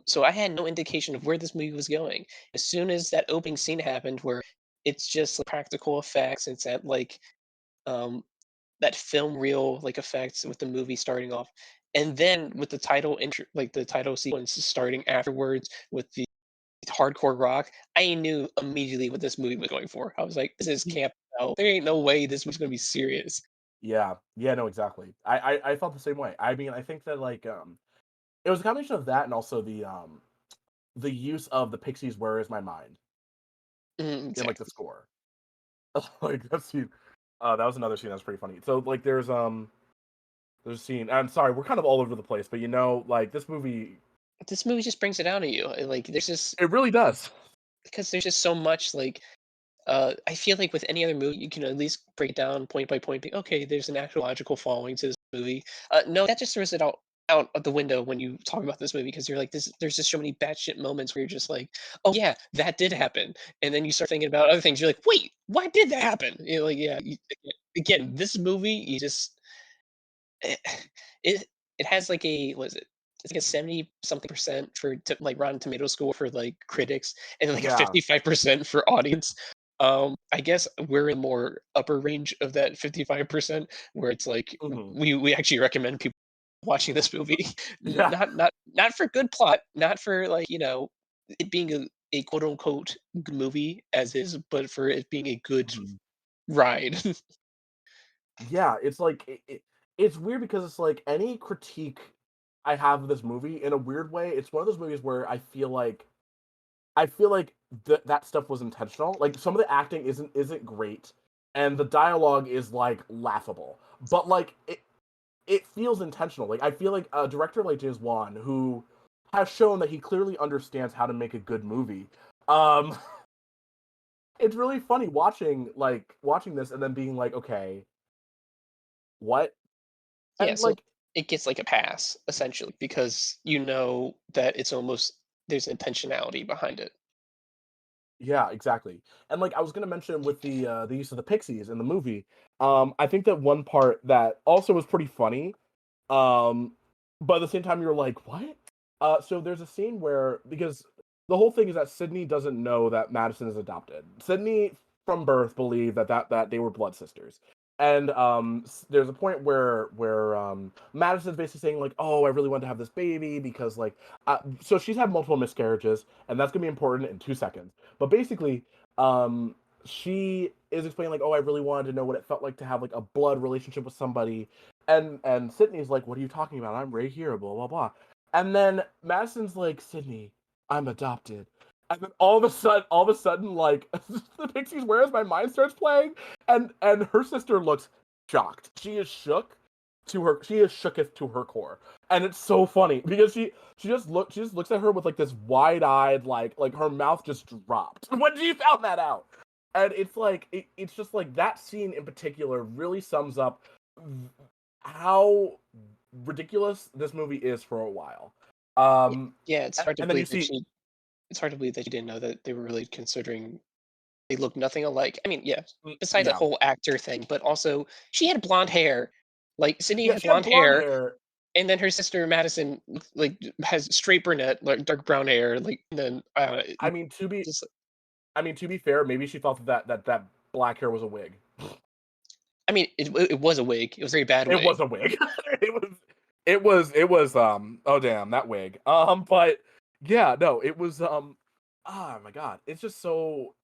So I had no indication of where this movie was going. As soon as that opening scene happened, where it's just like, practical effects, it's at um, that film reel like effects with the movie starting off, and then with the like the title sequence starting afterwards with the hardcore rock. I knew immediately what this movie was going for. I was like, "This is camp. Hell. There ain't no way this was gonna be serious." Yeah. Yeah, no, exactly. I felt the same way. I mean, I think that like it was a combination of that and also the use of the Pixies' "Where Is My Mind" in like the Exactly. score. Like that scene, that was another scene that was pretty funny. So like there's a scene. I'm sorry, we're kind of all over the place, but like this movie, This movie just brings it down to you. Like there's just it really does. because there's just so much like I feel like with any other movie, you can at least break it down point by point. Be, okay, there's an actual logical following to this movie. No, that just throws it out of the window when you talk about this movie because you're like, this. There's just so many batshit moments where you're just like, oh yeah, that did happen, and then you start thinking about other things. You're like, wait, why did that happen? You're like, yeah. Again, this movie, you just it it it has like a what is it? It's like a 70 something percent for like Rotten Tomato score for like critics and like a Yeah. 55% for audience. I guess we're in more upper range of that 55% where it's like Hmm. we actually recommend people watching this movie. Yeah. Not for good plot, not for like, it being a quote unquote good movie as is, but for it being a good Mhm. ride. Yeah. It's like it's weird because it's like any critique. I have of this movie. In a weird way, it's one of those movies where I feel like that stuff was intentional. Like some of the acting isn't great, and the dialogue is like laughable. But like it feels intentional. Like I feel like a director like James Wan, who has shown that he clearly understands how to make a good movie. Um, it's really funny watching this and then being like, okay, what? Yeah, And so like, it gets like a pass essentially because you know that it's almost there's intentionality behind it. yeah, exactly. And like I was gonna mention with the use of the pixies in the movie, I think that one part that also was pretty funny. Um, but at the same time, you're like, what? So there's a scene where because the whole thing is that Sydney doesn't know that Madison is adopted. Sydney, from birth, believed that they were blood sisters. And there's a point where Madison's basically saying like, "Oh, I really want to have this baby because like," so she's had multiple miscarriages, and that's gonna be important in 2 seconds. But basically, um, she is explaining like, "Oh, I really wanted to know what it felt like to have like a blood relationship with somebody." And Sydney's like, "What are you talking about? I'm right here." Blah blah blah. And then Madison's like, "Sydney, I'm adopted." And then all of a sudden, like the Pixies, "Where's My Mind" starts playing, and her sister looks shocked. She is shook to her. She is shooketh to her core, and it's so funny because she just looks at her with like this wide eyed like her mouth just dropped when she found that out. And it's like it's just like that scene in particular really sums up how ridiculous this movie is for a while. Um, Yeah, it's hard to and then you believe that see, it's hard to believe that you didn't know that they were really considering they look nothing alike. I mean, yeah, besides the yeah, whole actor thing, but also she had blonde hair. Like Sydney yeah, had she had blonde blonde hair, hair. and then her sister Madison like has straight brunette, like dark brown hair. Like and then I mean, to be, just I mean, to be fair, maybe she thought that black hair was a wig. I mean, it was a wig. It was a very bad It wig. was a wig. Oh damn, that wig. But yeah, no, it was oh my god, it's just so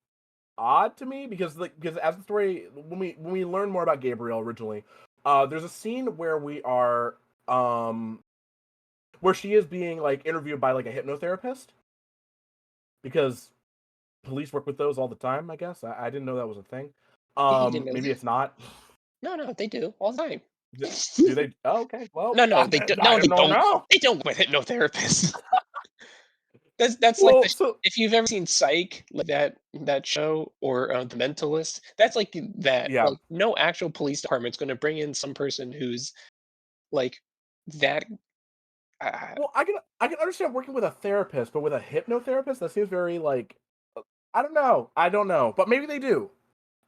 odd to me because as the story when we learn more about Gabriel originally, there's a scene where we are um where she is being like interviewed by like a hypnotherapist because police work with those all the time. I guess I didn't know that was a thing. You didn't know Maybe that? it's not. No, no, they do all the time. Do they? Oh, okay. Well, No, no, they do. I No, they don't don't. know. They don't with hypnotherapists. That's like Well, so if you've ever seen Psych, like that show, or The Mentalist, that's like that. yeah. Like no actual police department's going to bring in some person who's like that. Uh, Well, I can understand working with a therapist, but with a hypnotherapist, that seems very like I don't know. I don't know, but maybe they do.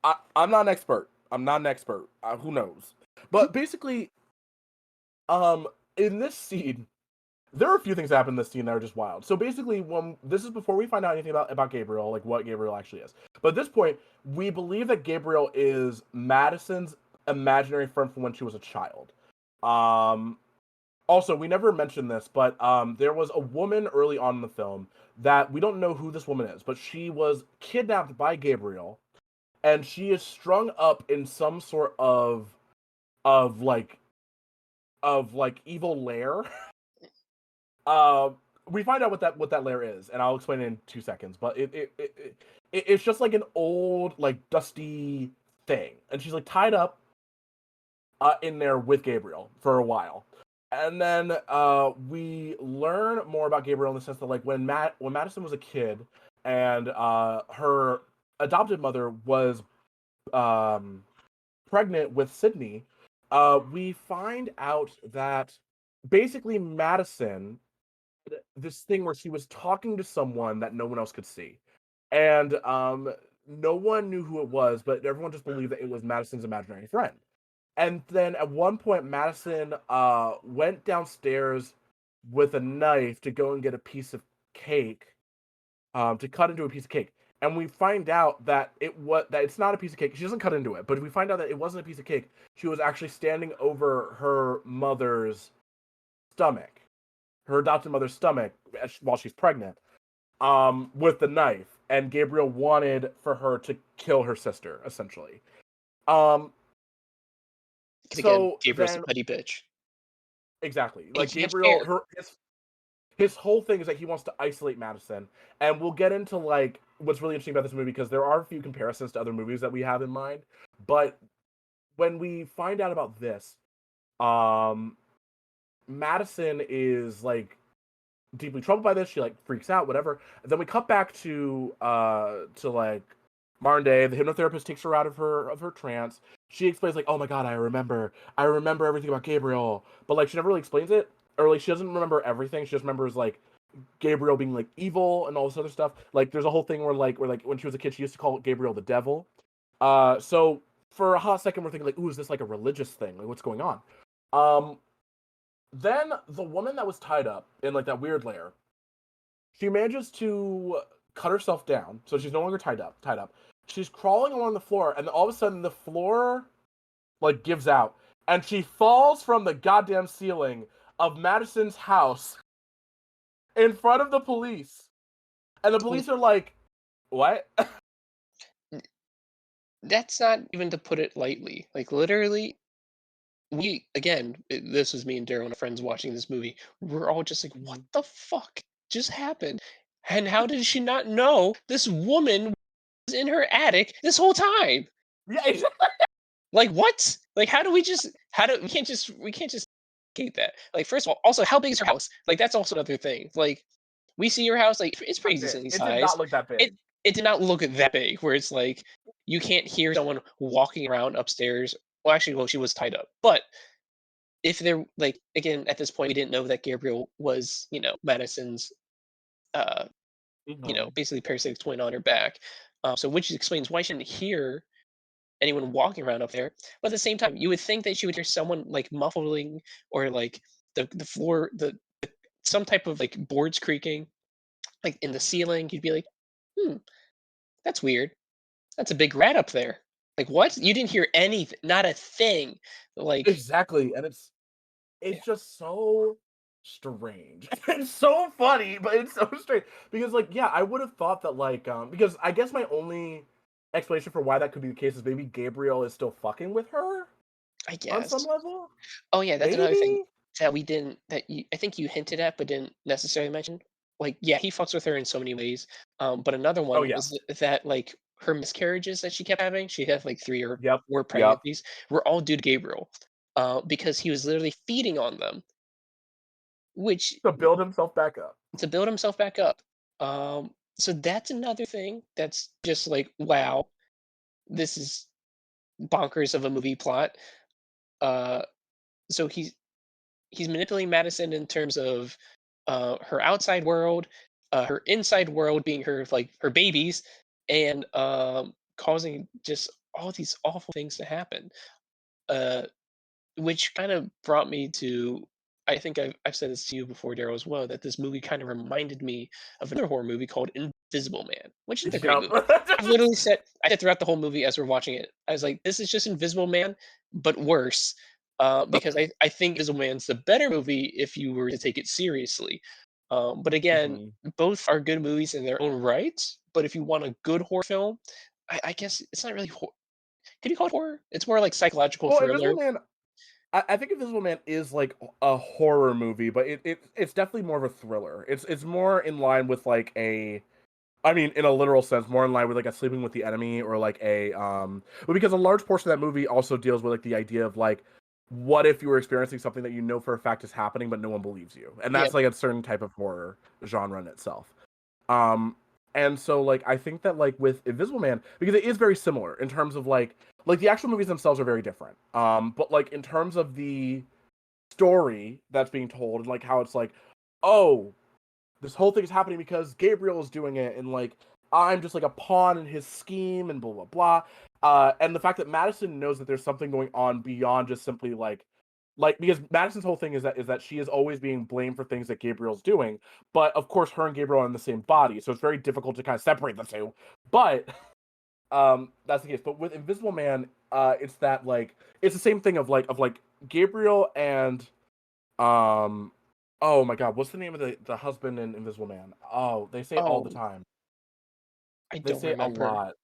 I'm not an expert. I'm not an expert. Who knows? But basically, um, in this scene, there are a few things that happen in this scene that are just wild. So basically, when this is before we find out anything about Gabriel, like what Gabriel actually is. But at this point, we believe that Gabriel is Madison's imaginary friend from when she was a child. Um, Also, we never mentioned this, but there was a woman early on in the film that we don't know who this woman is, but she was kidnapped by Gabriel, and she is strung up in some sort of like evil lair. Uh, we find out what that lair is, and I'll explain it in 2 seconds. But it's just like an old like dusty thing, and she's like tied up in there with Gabriel for a while. And then we learn more about Gabriel in the sense that like when Madison was a kid and her adopted mother was um, pregnant with Sydney, we find out that basically Madison this thing where she was talking to someone that no one else could see, and no one knew who it was, but everyone just believed that it was Madison's imaginary friend. And then at one point, Madison went downstairs with a knife to go and get a piece of cake, to cut into a piece of cake. And we find out that it's not a piece of cake. She doesn't cut into it, but we find out that it wasn't a piece of cake. She was actually standing over her mother's stomach, her adopted mother's stomach, while she's pregnant, with the knife. And Gabriel wanted for her to kill her sister, essentially. Um, because again, so Gabriel's a then petty bitch. exactly. He Like can't Gabriel, share. his whole thing is that he wants to isolate Madison, and we'll get into like what's really interesting about this movie because there are a few comparisons to other movies that we have in mind. But when we find out about this, um, Madison is like deeply troubled by this. She like freaks out, whatever. And then we cut back to like modern day. The hypnotherapist takes her out of her trance. She explains like, "Oh my god, I remember everything about Gabriel," but like she never really explains it, or like she doesn't remember everything. She just remembers like Gabriel being like evil and all this other stuff. Like there's a whole thing where when she was a kid, she used to call Gabriel the devil. So for a hot second, we're thinking like, "Ooh, is this like a religious thing? Like what's going on?" Um, then the woman that was tied up in like that weird lair, she manages to cut herself down, so she's no longer tied up. Tied up. She's crawling along the floor, and all of a sudden the floor like gives out, and she falls from the goddamn ceiling of Madison's house in front of the police, and the police are like, "What?" That's not even to put it lightly. Like literally, this was me and Daryl and our friends watching this movie. We're all just like, what the fuck just happened? And how did she not know this woman was in her attic this whole time? Yeah, exactly. Like what? Like how do we just how do we can't just gate that. Like first of all, also how big is her house? Like that's also another thing. Like we see your house, like it's pretty Not big. decently It did not sized. look that It big. it did not look that big where it's like you can't hear someone walking around upstairs. Well, actually, well, she was tied up. But if they're like again at this point, we didn't know that Gabriel was Madison's uh Mm-hmm. basically parasitic twin on her back. So which explains why she didn't hear anyone walking around up there. But at the same time, you would think that she would hear someone like muffling or like the floor the some type of like boards creaking like in the ceiling. You'd be like, hmm, that's weird. That's a big rat up there. Like what? You didn't hear anything, not a thing. Like Exactly, and yeah, it's just so strange. It's so funny, but it's so strange because like yeah, I would have thought that like because I guess my only explanation for why that could be the case is maybe Gabriel is still fucking with her I on some guess. level. Oh yeah, that's another thing Maybe. that we didn't that you I think you hinted at but didn't necessarily mention. Like, yeah, he fucks with her in so many ways. But another Oh one was yes. that like her miscarriages that she kept having, she had like 3 or Yep. 4 Yep. pregnancies, were all due to Gabriel. Because he was literally feeding on them, which To build himself back up. to build himself back up. So that's another thing that's just like, wow, this is bonkers of a movie plot. Uh, so he's manipulating Madison in terms of her outside world, her inside world being her like her babies, and causing just all these awful things to happen. Uh, which kind of brought me to I think I've said this to you before, Daryl, as well, that this movie kind of reminded me of another horror movie called Invisible Man, which is a great Yep. movie. I said throughout the whole movie as we're watching it, I was like, this is just Invisible Man, but worse. Because I think Invisible Man's the better movie if you were to take it seriously. But again, Mhm. both are good movies in their own right. But if you want a good horror film, I guess it's not really. Could you call it horror? It's more like psychological Well, Invisible thriller. Man. I think Invisible Man is like a horror movie, but it's definitely more of a thriller. It's more in line with like a I mean, in a literal sense, more in line with like a sleeping with the enemy or like but because a large portion of that movie also deals with like the idea of like, what if you were experiencing something that you know for a fact is happening, but no one believes you, and Yeah, that's like a certain type of horror genre in itself. Um, and so like I think that like with Invisible Man, because it is very similar in terms of like the actual movies themselves are very different. But like in terms of the story that's being told and like how it's like, oh, this whole thing is happening because Gabriel is doing it, and like I'm just like a pawn in his scheme, and blah blah blah. And the fact that Madison knows that there's something going on beyond just simply like because Madison's whole thing is that she is always being blamed for things that Gabriel's doing, but of course her and Gabriel are in the same body, so it's very difficult to kind of separate the two. But that's the case. But with Invisible Man, it's that like it's the same thing of like Gabriel and um, oh my God, what's the name of the husband in Invisible Man? Oh, they say it all the oh, time. I They don't say it a remember. lot.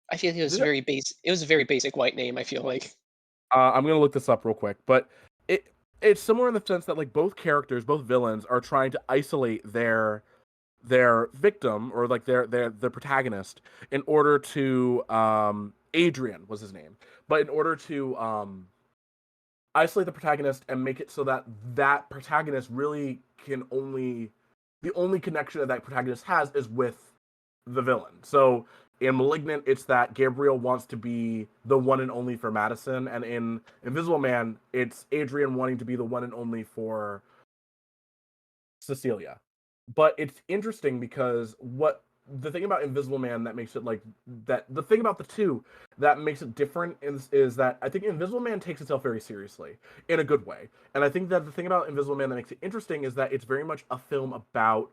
I feel it was Did it, very base. It was a very basic white name. I feel like. I'm gonna look this up real quick, but it. it's similar in the sense that like both characters, both villains, are trying to isolate their victim or like their the protagonist in order to Adrian was his name, but in order to isolate the protagonist and make it so that that protagonist really can only the only connection that that protagonist has is with the villain. So in Malignant, it's that Gabriel wants to be the one and only for Madison, and in Invisible Man, it's Adrian wanting to be the one and only for Cecilia. But it's interesting because what the thing about Invisible Man that makes it like that the thing about the two that makes it different is that I think Invisible Man takes itself very seriously in a good way. And I think that the thing about Invisible Man that makes it interesting is that it's very much a film about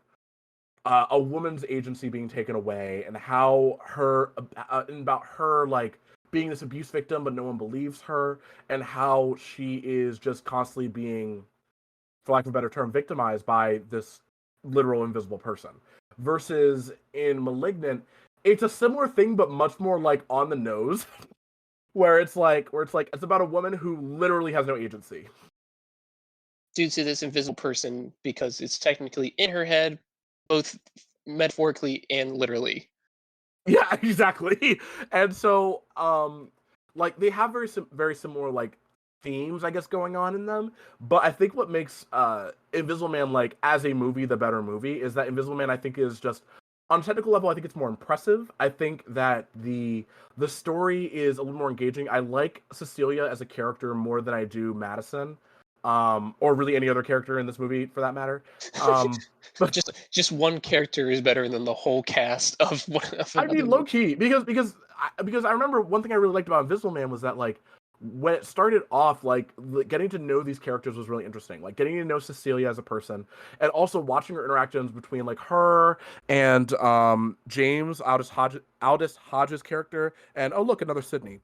a woman's agency being taken away and how her and about her like being this abuse victim but no one believes her and how she is just constantly being, for lack of a better term, victimized by this literal invisible person. Versus in Malignant, it's a similar thing but much more like on the nose, where it's about a woman who literally has no agency. Due to this invisible person because it's technically in her head, both metaphorically and literally. Yeah, exactly. And so, like they have very similar like themes, I guess, going on in them. But I think what makes Invisible Man like as a movie the better movie is that Invisible Man I think is just on a technical level. I think it's more impressive. I think that the story is a little more engaging. I like Cecilia as a character more than I do Madison, or really any other character in this movie for that matter. But Just one character is better than the whole cast of one of I another mean, low movie. key, because I remember one thing I really liked about Invisible Man was that like when it started off, like getting to know these characters was really interesting. Like getting to know Cecilia as a person, and also watching her interactions between like her and James Aldous Hodges character, and oh look, another Sydney.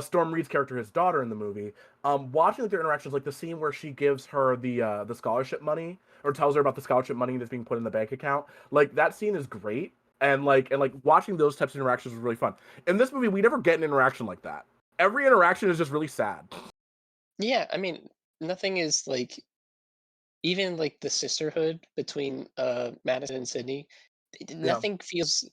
Storm Reed's character, his daughter in the movie, watching like, their interactions, like the scene where she gives her the scholarship money or tells her about the scholarship money that's being put in the bank account. Like that scene is great, and watching those types of interactions was really fun. In this movie, we never get an interaction like that. Every interaction is just really sad. Yeah, I mean, nothing is like even like the sisterhood between Madison and Sydney, Yeah. nothing feels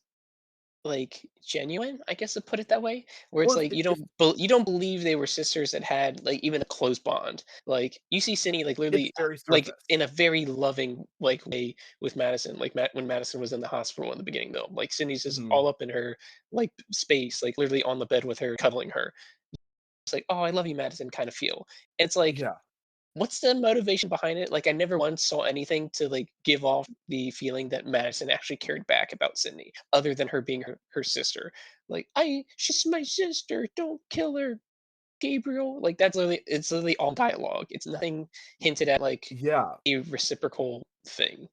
like genuine, I guess to put it that way, where it's Well, like you don't believe they were sisters that had like even a close bond. Like you see Cindy like it's literally very like surface. in a very loving like way with Madison, like when Madison was in the hospital in the beginning though. Like Cindy's just Mhm. all up in her like space, like literally on the bed with her, cuddling her. It's like, oh, I love you, Madison, kind of feel. It's like Yeah. what's the motivation behind it? Like, I never once saw anything to like give off the feeling that Madison actually cared back about Sydney, other than her being her sister. Like, she's my sister. Don't kill her, Gabriel. Like, that's literally it's literally all dialogue. It's nothing hinted at like Yeah. a reciprocal thing.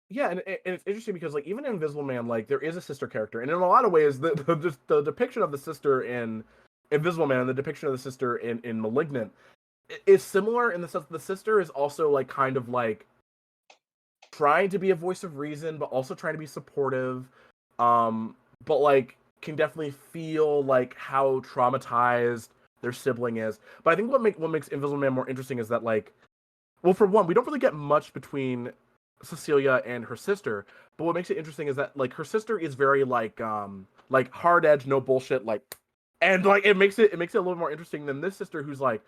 Yeah, and it's interesting because like even in Invisible Man, like there is a sister character, and in a lot of ways, the depiction of the sister in Invisible Man and the depiction of the sister in Malignant is similar in the sense that the sister is also like kind of like trying to be a voice of reason, but also trying to be supportive, but like can definitely feel like how traumatized their sibling is. But I think what makes Invisible Man more interesting is that like, well, for one, we don't really get much between Cecilia and her sister, but what makes it interesting is that like her sister is very like hard edge, no bullshit, like, and like it makes it a little more interesting than this sister who's like,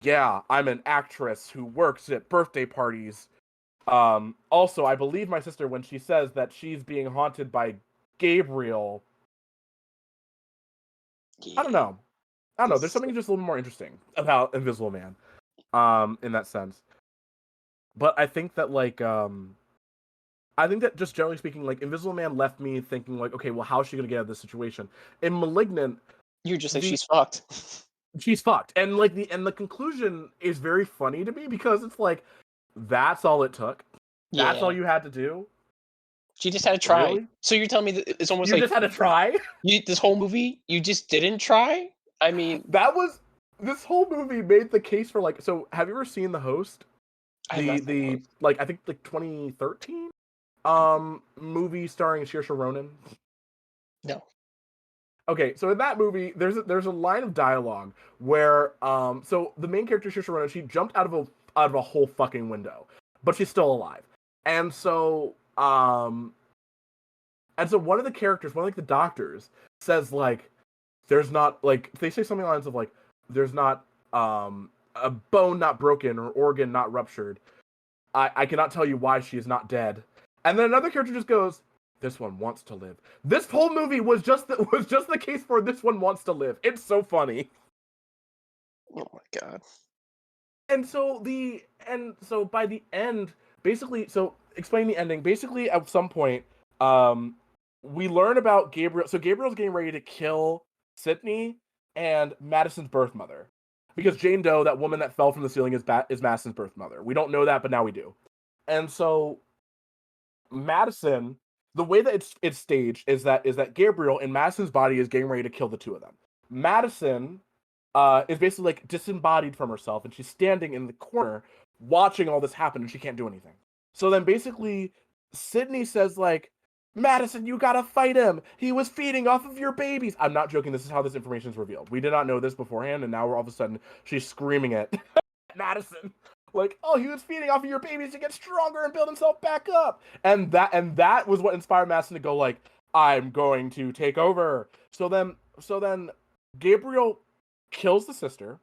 yeah, I'm an actress who works at birthday parties. Also, I believe my sister when she says that she's being haunted by Gabriel. I don't Yeah, know. I don't know. There's this something just a little more interesting about Invisible Man, in that sense. But I think that just generally speaking, like Invisible Man left me thinking like, okay, well, how is she gonna get out of this situation? In Malignant, you're just like the she's fucked. she's fucked, and like the conclusion is very funny to me because it's like, that's all it took. That's all Yeah, you had to do. she just had to try. Really? So you're telling me that it's almost You like just had to try? this whole movie you just didn't try? I mean, That was this whole movie made the case for like. So have you ever seen The Host? I have not seen the The host. like I think like 2013 movie starring Saoirse Ronan. No. okay, so in that movie, there's a line of dialogue where so the main character Shisharona, she jumped out of a whole fucking window, but she's still alive. And so one of the characters, one of like the doctors, says like there's not like they say something along the lines of like there's not a bone not broken or organ not ruptured. I cannot tell you why she is not dead. And then another character just goes, "This one wants to live." This whole movie was just the case for this one wants to live. It's so funny. Oh my god. And so by the end, basically, so explain the ending. Basically, at some point, um, we learn about Gabriel. So Gabriel's getting ready to kill Sydney and Madison's birth mother, because Jane Doe, that woman that fell from the ceiling, is Madison's birth mother. We don't know that, but now we do. And so Madison, the way that it's staged is that Gabriel in Madison's body is getting ready to kill the two of them. Madison is basically like disembodied from herself, and she's standing in the corner watching all this happen, and she can't do anything. So then basically, Sydney says like, "Madison, you gotta fight him. He was feeding off of your babies." I'm not joking. This is how this information is revealed. We did not know this beforehand, and now we're all of a sudden she's screaming it, Madison, like, "Oh, he was feeding off of your babies to get stronger and build himself back up." And that was what inspired Madison to go like, "I'm going to take over." So then Gabriel kills the sister,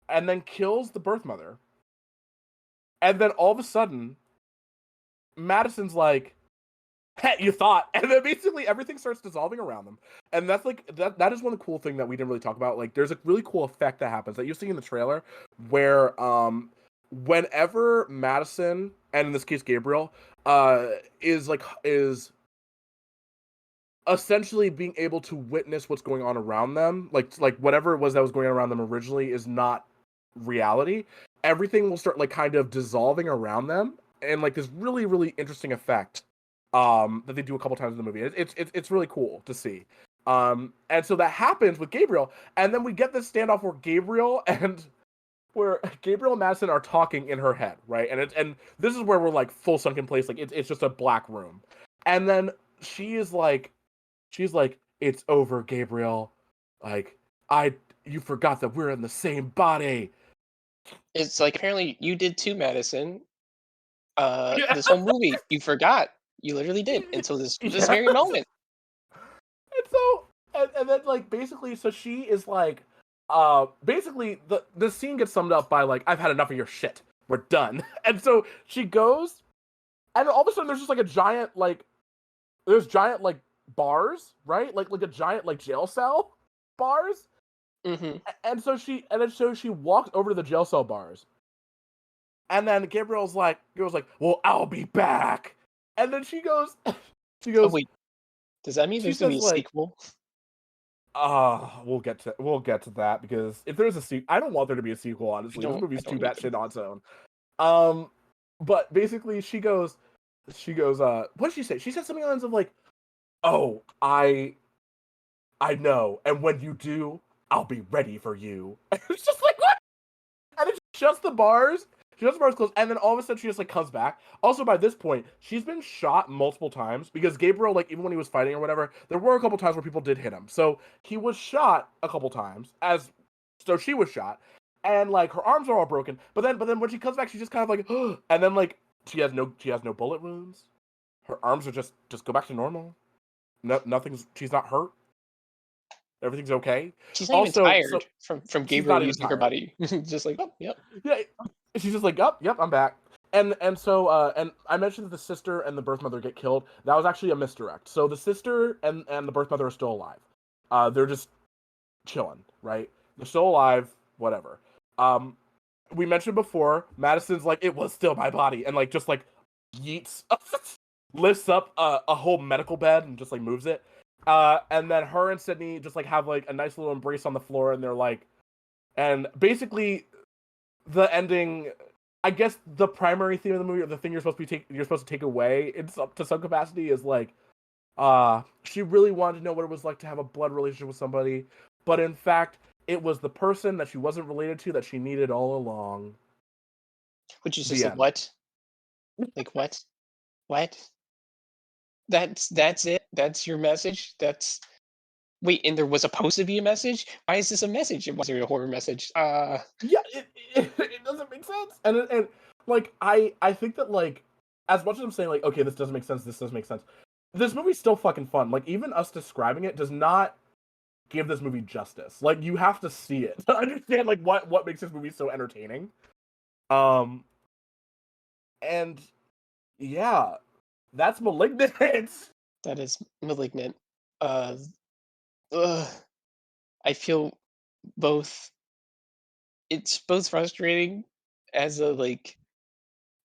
and then kills the birth mother, and then all of a sudden, Madison's like, "Hey, you thought," and then basically everything starts dissolving around them, and that's like that is one cool thing that we didn't really talk about. Like, there's a really cool effect that happens that you see in the trailer, where whenever Madison, and in this case Gabriel, is essentially being able to witness what's going on around them, like whatever it was that was going on around them originally is not reality. Everything will start like kind of dissolving around them, and like this really really interesting effect that they do a couple times in the movie. It's really cool to see. And so that happens with Gabriel, and then we get this standoff where Gabriel and Madison are talking in her head, right? And this is where we're like full sunken place, like it's just a black room, and then she's like, "It's over, Gabriel. Like, you forgot that we're in the same body." It's like apparently you did too, Madison. Yeah. This whole movie, you forgot. You literally did until this Yeah. very moment. And so, and then like basically, so she is like, basically the scene gets summed up by like, "I've had enough of your shit. We're done." And so she goes, and all of a sudden there's just like a giant like, there's giant like bars, right? Like a giant like jail cell bars. Hmm. And so she walks over to the jail cell bars, and then Gabriel's like, "Well, I'll be back." And then she goes, she Oh goes, wait, does that mean she there's gonna be says a like, sequel? we'll get to that, because if there's a sequel, I don't want there to be a sequel. Honestly, this I movie's too don't need batshit on its own. Um, but basically, she goes, what did she say? She said something on the lines of like, "Oh, I know, and when you do, I'll be ready for you." And it's just like, what? And it's just the bars. She does the bars close, and then all of a sudden she just like comes back. Also, by this point, she's been shot multiple times, because Gabriel, like, even when he was fighting or whatever, there were a couple times where people did hit him. So he was shot a couple times, so she was shot, and like her arms are all broken. But then when she comes back, she's just kind of like, and then like she has no bullet wounds. Her arms are just go back to normal. No, she's not hurt. Everything's okay. She's not even Also, so tired from she's Gabriel not even using her tired. body. Just like, oh, yep. Yeah, she's just like, "Yep, I'm back." And I mentioned that the sister and the birth mother get killed. That was actually a misdirect. So the sister and the birth mother are still alive. They're just chilling, right? They're still alive, whatever. Um, we mentioned before, Madison's like, "It was still my body," and like just like yeets, lifts up a whole medical bed and just like moves it. And then her and Sydney just like have like a nice little embrace on the floor, and they're like, and basically the ending, I guess the primary theme of the movie, or the thing you're supposed to take away to some capacity, is like, she really wanted to know what it was like to have a blood relationship with somebody, but in fact it was the person that she wasn't related to that she needed all along. Which is just The like, end. what? Like what? What? That's it. That's your message. Wait, and there was supposed to be a message? Why is this a message? It wasn't a horror message. Yeah, it doesn't make sense. And like I think that like as much as I'm saying like okay this doesn't make sense, this doesn't make sense. This movie's still fucking fun. Like even us describing it does not give this movie justice. Like you have to see it to understand like what makes this movie so entertaining. Um and yeah, that's Malignant. that is Malignant. Uh, ugh, I feel both. It's both frustrating as a like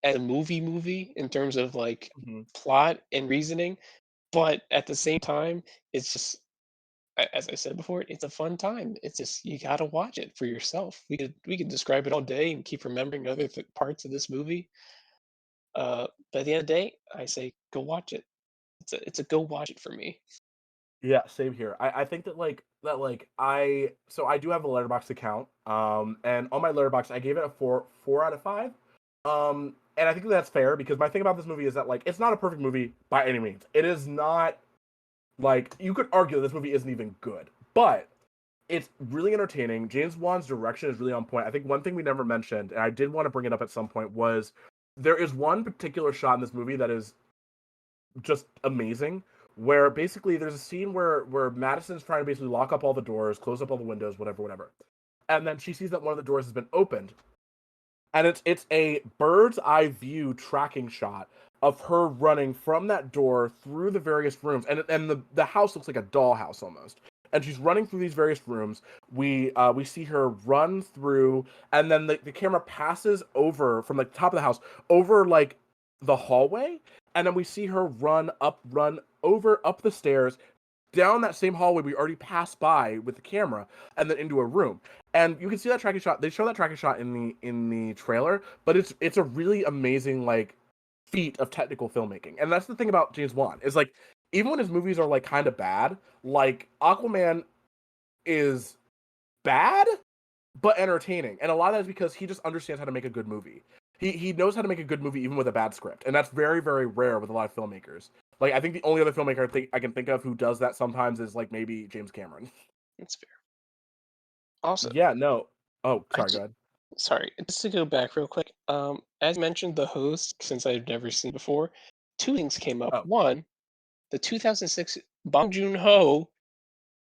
as a movie in terms of like Mhm. plot and reasoning, but at the same time, it's just as I said before, it's a fun time. It's just you gotta watch it for yourself. We could describe it all day and keep remembering other parts of this movie. But at the end of the day, I say go watch it. It's a go watch it for me. Yeah, same here. I think that I do have a letterbox account. And on my letterbox I gave it a four out of five. And I think that's fair because my thing about this movie is that like it's not a perfect movie by any means. It is not like you could argue that this movie isn't even good, but it's really entertaining. James Wan's direction is really on point. I think one thing we never mentioned, and I did want to bring it up at some point, was there is one particular shot in this movie that is just amazing. Where basically there's a scene where Madison's trying to basically lock up all the doors, close up all the windows, whatever, and then she sees that one of the doors has been opened, and it's a bird's eye view tracking shot of her running from that door through the various rooms, and the house looks like a dollhouse almost. And she's running through these various rooms. We see her run through, and then the camera passes over from like the top of the house over like the hallway, and then we see her run over up the stairs, down that same hallway we already passed by with the camera, and then into a room. And you can see that tracking shot. They show that tracking shot in the trailer, but it's a really amazing like feat of technical filmmaking. And that's the thing about James Wan is like even when his movies are like kind of bad, like Aquaman is bad but entertaining. And a lot of that is because he just understands how to make a good movie. He knows how to make a good movie even with a bad script, and that's very very rare with a lot of filmmakers. Like I think the only other filmmaker I can think of who does that sometimes is like maybe James Cameron. That's fair. Also, Yeah, no. Oh, I sorry, go ju- ahead. sorry, just to go back real quick. As mentioned, the host, since I've never seen before, two things came up. Oh, One, the 2006 Bong Joon Ho,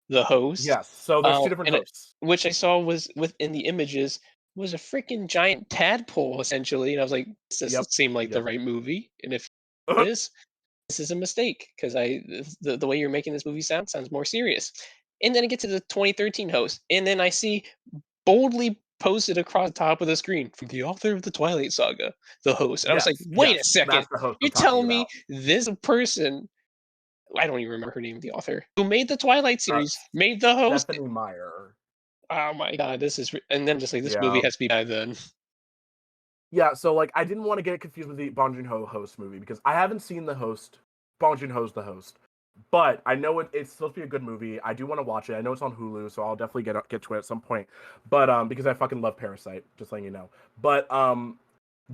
the host, yes. So there's two different and hosts. which I saw was within the images was a freaking giant tadpole essentially, and I was like, this Yep. doesn't seem like the Yep. right movie, and if it is, this is a mistake because the way you're making this movie sounds more serious. And then I get to the 2013 host, and then I see boldly posted across the top of the screen from the author of the Twilight Saga, the host. And I was like, Yes. wait a Yes. second, That's the host I'm you're talking telling me about. this person, I don't even remember her name, the author who made the Twilight Uh, series, made the host. Stephanie Meyer. Oh my god, this is, and then just like this movie Yeah. has to be bad then. Yeah, so like I didn't want to get it confused with the Bong Joon-ho host movie because I haven't seen the host. Bong Joon-ho's the host. But I know it's supposed to be a good movie. I do want to watch it. I know it's on Hulu, so I'll definitely get to it at some point. But because I fucking love Parasite, just letting you know. But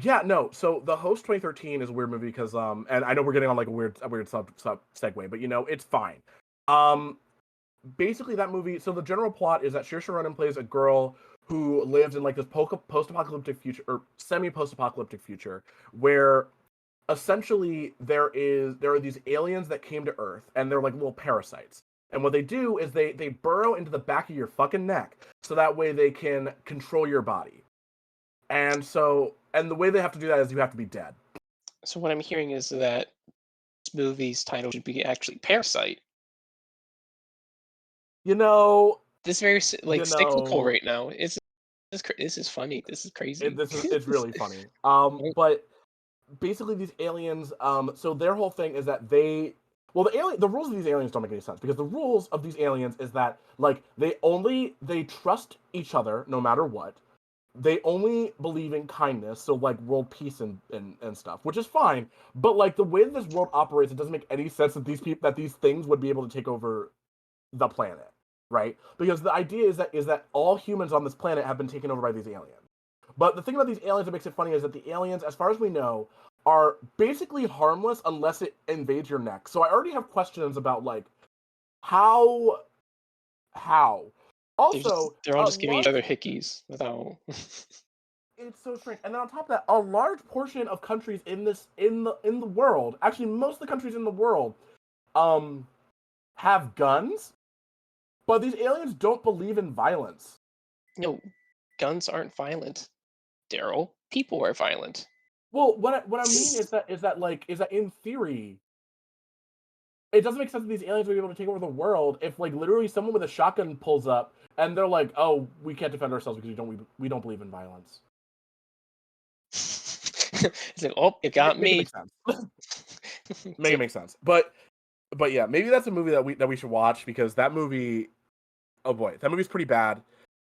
yeah, no. So the host 2013 is a weird movie because and I know we're getting on like a weird sub segue, but you know, it's fine. Um basically that movie, so the general plot is that Saoirse Ronan plays a girl who lives in like this post-apocalyptic future or semi-post-apocalyptic future where essentially there are these aliens that came to Earth and they're like little parasites. And what they do is they burrow into the back of your fucking neck so that way they can control your body. And the way they have to do that is you have to be dead. So what I'm hearing is that this movie's title should be actually Parasite. You know, This very you like cyclical know, right now. This is funny. This is crazy. this is it's really funny. But basically these aliens so their whole thing is that the rules of these aliens don't make any sense because the rules of these aliens is that like they trust each other no matter what. They only believe in kindness, so like world peace and stuff, which is fine. But like the way that this world operates, it doesn't make any sense that these things would be able to take over the planet, right? Because the idea is that all humans on this planet have been taken over by these aliens. But the thing about these aliens that makes it funny is that the aliens, as far as we know, are basically harmless unless it invades your neck. So I already have questions about like how how. Also, they're all a just giving each large other hickeys without. it's so strange. And then on top of that, a large portion of countries in the world, actually most of the countries in the world, um, have guns, but these aliens don't believe in violence. No, guns aren't violent, Daryl. People are violent. Well, what I mean is that in theory, it doesn't make sense that these aliens would be able to take over the world if like literally someone with a shotgun pulls up and they're like, "Oh, we can't defend ourselves because we don't believe in violence." It's like, oh, you got Make it me. make sense. Make it make sense. But yeah, maybe that's a movie that we should watch because that movie, oh boy, that movie's pretty bad.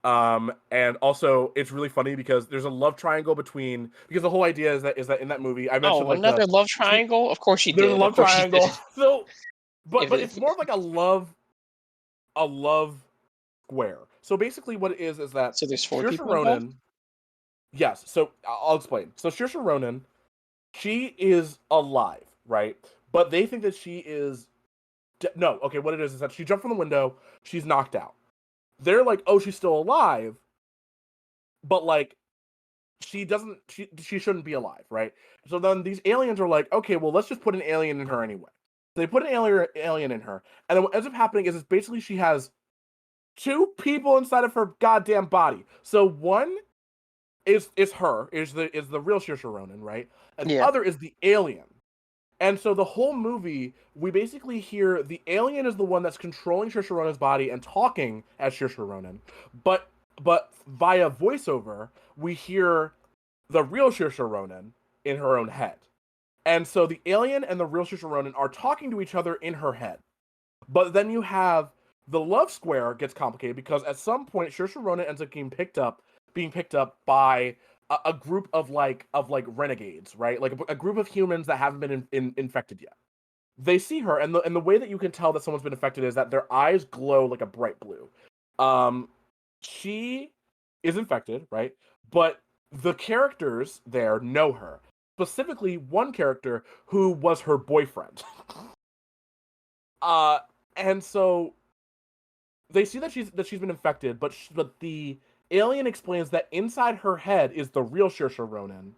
And also it's really funny because there's a love triangle because the whole idea is that in that movie I mentioned Oh, like another love she, triangle? Of course she there's a did. Of love course she did. triangle. So, but If but it's it, more of like a love square. So basically, what it is that so there's 4 Saoirse people involved? Ronan. Yes. So I'll explain. So Saoirse Ronan, she is alive, right? But they think that she is no. Okay, what it is that she jumped from the window. She's knocked out. They're like, oh, she's still alive, but like she doesn't. She shouldn't be alive, right? So then these aliens are like, okay, well, let's just put an alien in her anyway. So they put an alien in her, and then what ends up happening is basically she has two people inside of her goddamn body. So one is her, is the real Saoirse Ronan, right? And the Yeah. other is the alien. And so the whole movie, we basically hear the alien is the one that's controlling Saoirse Ronan's body and talking as Saoirse Ronan, but via voiceover, we hear the real Saoirse Ronan in her own head. And so the alien and the real Saoirse Ronan are talking to each other in her head. But then you have the love square gets complicated because at some point Saoirse Ronan ends up being picked up by a group of renegades, right? Like a group of humans that haven't been infected yet. They see her, and the way that you can tell that someone's been infected is that their eyes glow like a bright blue. She is infected, right? But the characters there know her. Specifically, one character who was her boyfriend. And so they see that she's been infected, but the alien explains that inside her head is the real Saoirse Ronan.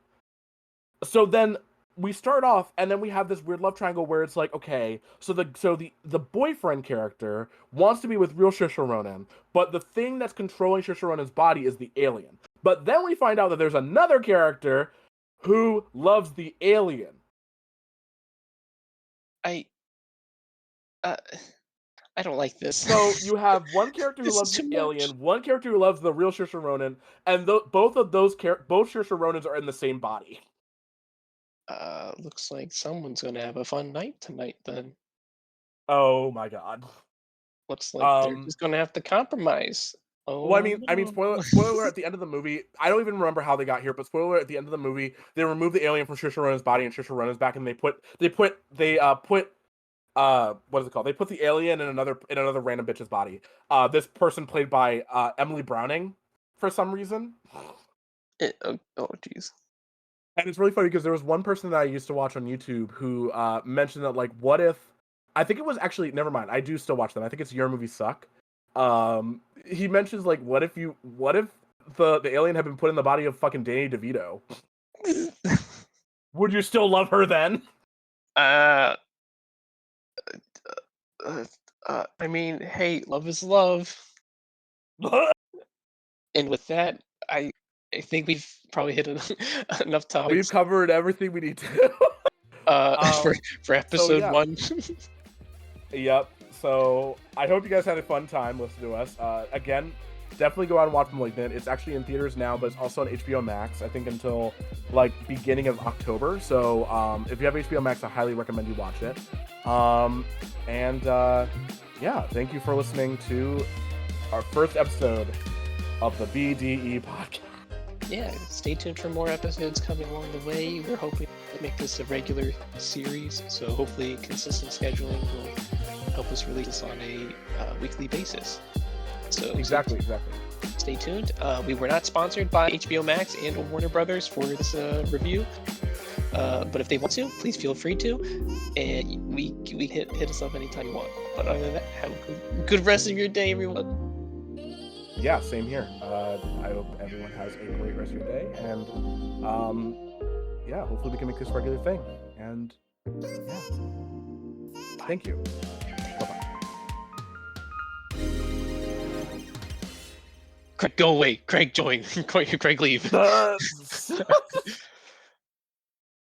So then we start off, and then we have this weird love triangle where it's like, okay, so the boyfriend character wants to be with real Saoirse Ronan, but the thing that's controlling Saoirse Ronan's body is the alien. But then we find out that there's another character who loves the alien. I don't like this. So you have one character who This loves is too the much. alien, one character who loves the real Saoirse Ronan, and both Saoirse Ronans are in the same body. Looks like someone's gonna have a fun night tonight then. Oh my god. Looks like they're just gonna have to compromise. Well, I Oh mean, no. spoiler alert at the end of the movie. I don't even remember how they got here, but spoiler alert at the end of the movie, they remove the alien from Saoirse Ronan's body and Saoirse Ronan's back, and they put what is it called? They put the alien in another random bitch's body. This person played by Emily Browning for some reason. Oh jeez. And it's really funny because there was one person that I used to watch on YouTube who mentioned that like, what if? I think it was actually never mind. I do still watch them. I think it's Your Movie Suck. He mentions like, what if the alien had been put in the body of fucking Danny DeVito? Would you still love her then? I mean, hey, love is love. And with that, I think we've probably hit enough We've topics covered everything we need to. for episode yeah. 1. Yep. So I hope you guys had a fun time listening to us. Again, definitely go out and watch Malignant. It's actually in theaters now, but it's also on HBO Max. I think until like beginning of October. So if you have HBO Max, I highly recommend you watch it. Yeah, thank you for listening to our first episode of the BDE podcast. Yeah, stay tuned for more episodes coming along the way. We're hoping to make this a regular series, so hopefully consistent scheduling will help us release this on a weekly basis. So Exactly. stay tuned. We were not sponsored by HBO Max and Warner Brothers for this review. But if they want to, please feel free to, and we hit us up anytime you want. But other than that, have a good rest of your day, everyone. Yeah, same here. I hope everyone has a great rest of your day, and yeah, hopefully we can make this a regular thing. And yeah, thank you. Bye-bye. Craig, go away. Craig, join. Craig, leave.